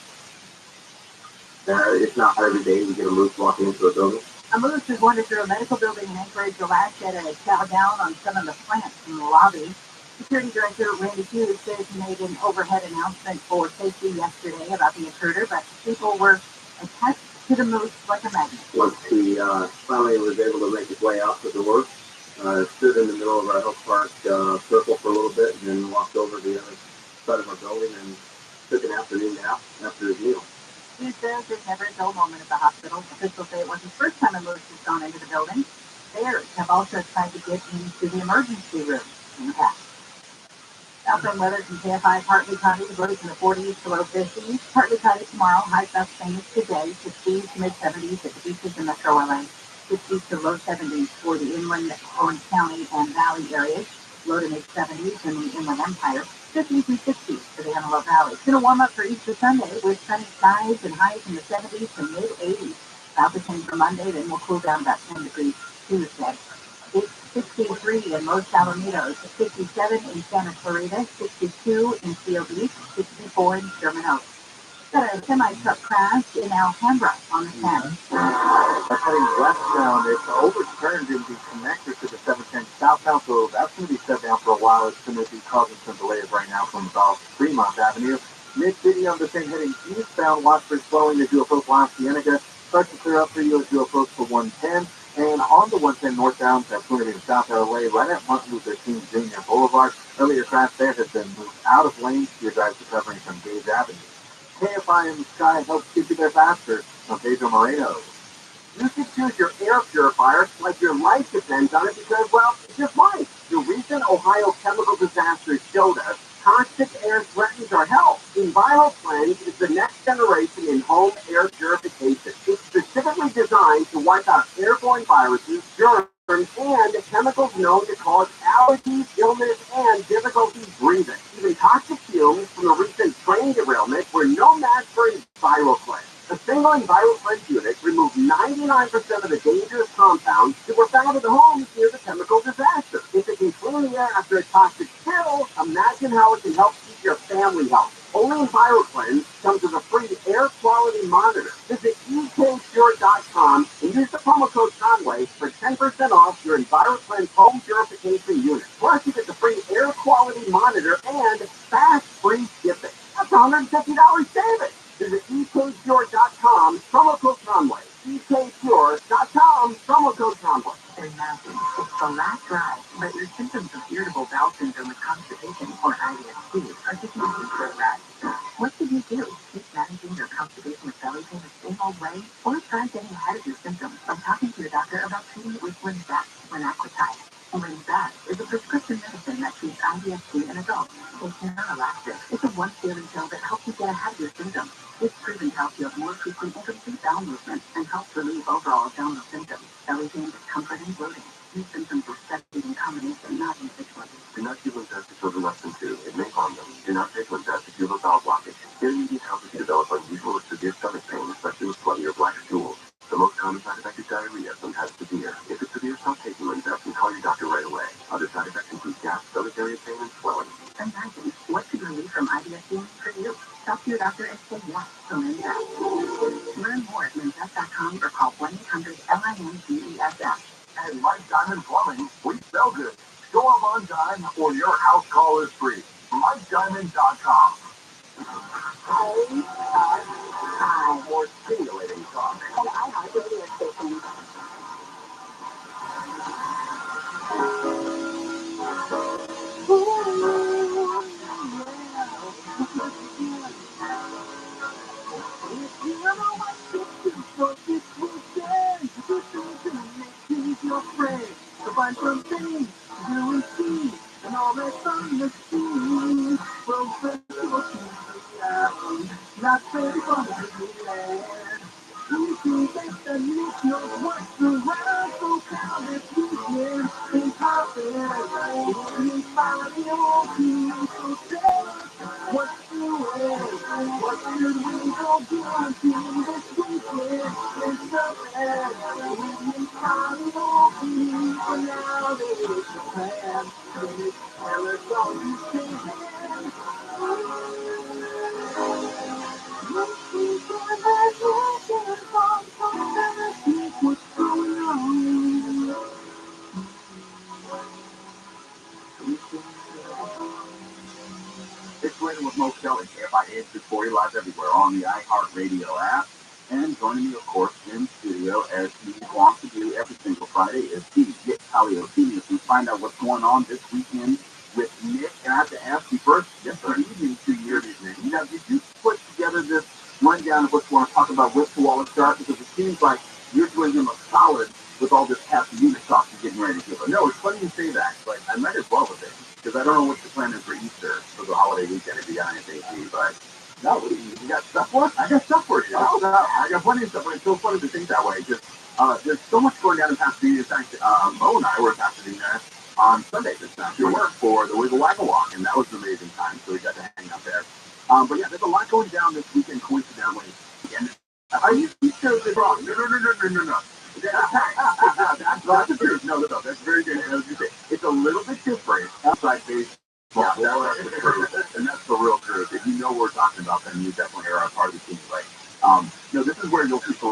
It's not every day you get a moose walking into a building. A moose has wandered through a medical building in Anchorage, Alaska, and chow down on some of the plants in the lobby. Security Director Randy Hughes says he made an overhead announcement for safety yesterday about the intruder, but people were attached to the moose like a magnet. Once he finally was able to make his way out the door, stood in the middle of our health park circle for a little bit, and then walked over to the other side of our building and took an afternoon nap after his meal. Hughes says there's never a dull moment at the hospital. Officials say it wasn't the first time a moose has gone into the building. Bears have also tried to get into the emergency room in the past. Southern weather from KFI, partly cloudy, the lows in the 40s to low 50s. Partly cloudy tomorrow, high south Phoenix today, 60s to mid 70s at the beaches in Metro LA, 50s to low 70s for the inland Orange County and Valley areas, low to mid 70s in the Inland Empire, 50s and 60s for the Antelope Valley. It's going to warm up for Easter Sunday with sunny skies and highs in the 70s to mid 80s. About the same for Monday, then we'll cool down about 10 degrees Tuesday. It's 63 in Los Alamitos, 57 in Santa Clarita, 62 in Seal Beach, 64 in Sherman Oaks. Got a semi-truck crash in Alhambra on the 10th. That's heading westbound. It's overturned in the connector to the 710 southbound, so that's going to be shut down for a while. It's going to be causing some delays right now from about Fremont Avenue. Mid-city on the same heading eastbound, watch for slowing as you approach La Cienega. Start to clear up for you as you approach the 110. And on the 110 northbound, that's going to be in South LA, right at Martin Luther King Jr. Boulevard. Earlier crash there has been moved out of lanes. Your drive's recovering from Gage Avenue. KFI in the sky helps keep you there faster. I'm Pedro Moreno. You should choose your air purifier like your life depends on it because, well, it's just life. The recent Ohio chemical disaster showed us toxic air threatens our health. ViralRabbi is the next generation in home air purification. It's specifically designed to wipe out airborne viruses, germs, and chemicals known to cause allergies, illness, and difficulty breathing. Even toxic fumes from the recent train derailment were no match for ViralRabbi. A single ViralRabbi unit removed 99% of the dangerous compounds that were found in the homes near the chemical disaster. If it can clean the air after a toxic spill, imagine how it can help keep your family healthy. Only ViralRabbi comes with a free air quality monitor. Visit ekpure.com and use the promo code Conway for 10% off your ViralRabbi home purification unit. Plus, you get the free air quality monitor and fast free shipping. That's $150 savings. Visit ekpure.com, promo code Conway. ekpure.com, promo code Conway. Imagine it's the last ride, but your symptoms of irritable bowel syndrome with constipation or IBS-C are taking you for a ride. What should you do? Keep managing your constipation with belly pain the same old way, or try getting ahead of your symptoms by talking to your doctor about treating it with Linzess, linaclotide. Linzess is a prescription medicine that treats IBS-C in adults. It's neuroelastic. It's a once-daily pill that helps you get ahead of your symptoms. It's proven to help you have more frequent and complete bowel movements and helps relieve overall abdominal symptoms, belly pain, discomfort, and bloating. These symptoms are studied in combination, not individually. Do not give Linzess to children less than 2. It may harm them. Do not take Linzess if you have a bowel blockage. Intermediate health if you develop unusual or severe stomach pain, especially with bloody or black stools. The most common side effect is diarrhea, sometimes severe. If it's severe, stop taking Linzess and call your doctor right away. Other side effects include gas, stomach Talk to your doctor and say yes to Linzess. Learn more at linzess.com or call 1-800-LINZESS. At Mike Diamond Plumbing, we sell good. Show up on time or your house call is free. MikeDiamond.com. More stimulating talk. And iHeart Radio Station. If you ever want to for this weekend, you can make your friend. To find something to do and see, and all that's on the scene. From festival to sound, not ready for the land. You can make the niche knows what's around, so count this weekend in confidence. You find the old team, so say. What's the way? What should we go do this weekend? It's the best. We carnival for now there's a plan. Tell us all you can. This weekend there's nothing wrong. Don't ever think what's going on. It's Random with Mo Kelly, KFI 840 live everywhere on the iHeartRadio app. And joining me, of course, in studio, as he wants to do every single Friday, is Steve Palio. We find out what's going on this weekend with Nick. And I have to ask you first, just for evening to your evening, did you put together this rundown of what you want to talk about with the Wall of Start? Because it seems like you're doing him a solid with all this happy unit talk you're getting ready to give us. No, it's funny you say that, but I might as well with it. Because I don't know what your plan is for Easter, for the holiday weekend, if you got anything, but no, you got stuff for us? I got stuff for you. I got plenty of stuff, but it's so funny to think that way. Just there's so much going down in Pasadena. In fact, Mo and I were in Pasadena on Sunday this time to work for the Wiggle Waggle Walk, and that was an amazing time, so we got to hang out there. But yeah, there's a lot going down this weekend, coincidentally. And are you sure it's wrong? No. That's the truth. No, that's very good. As you say, it's a little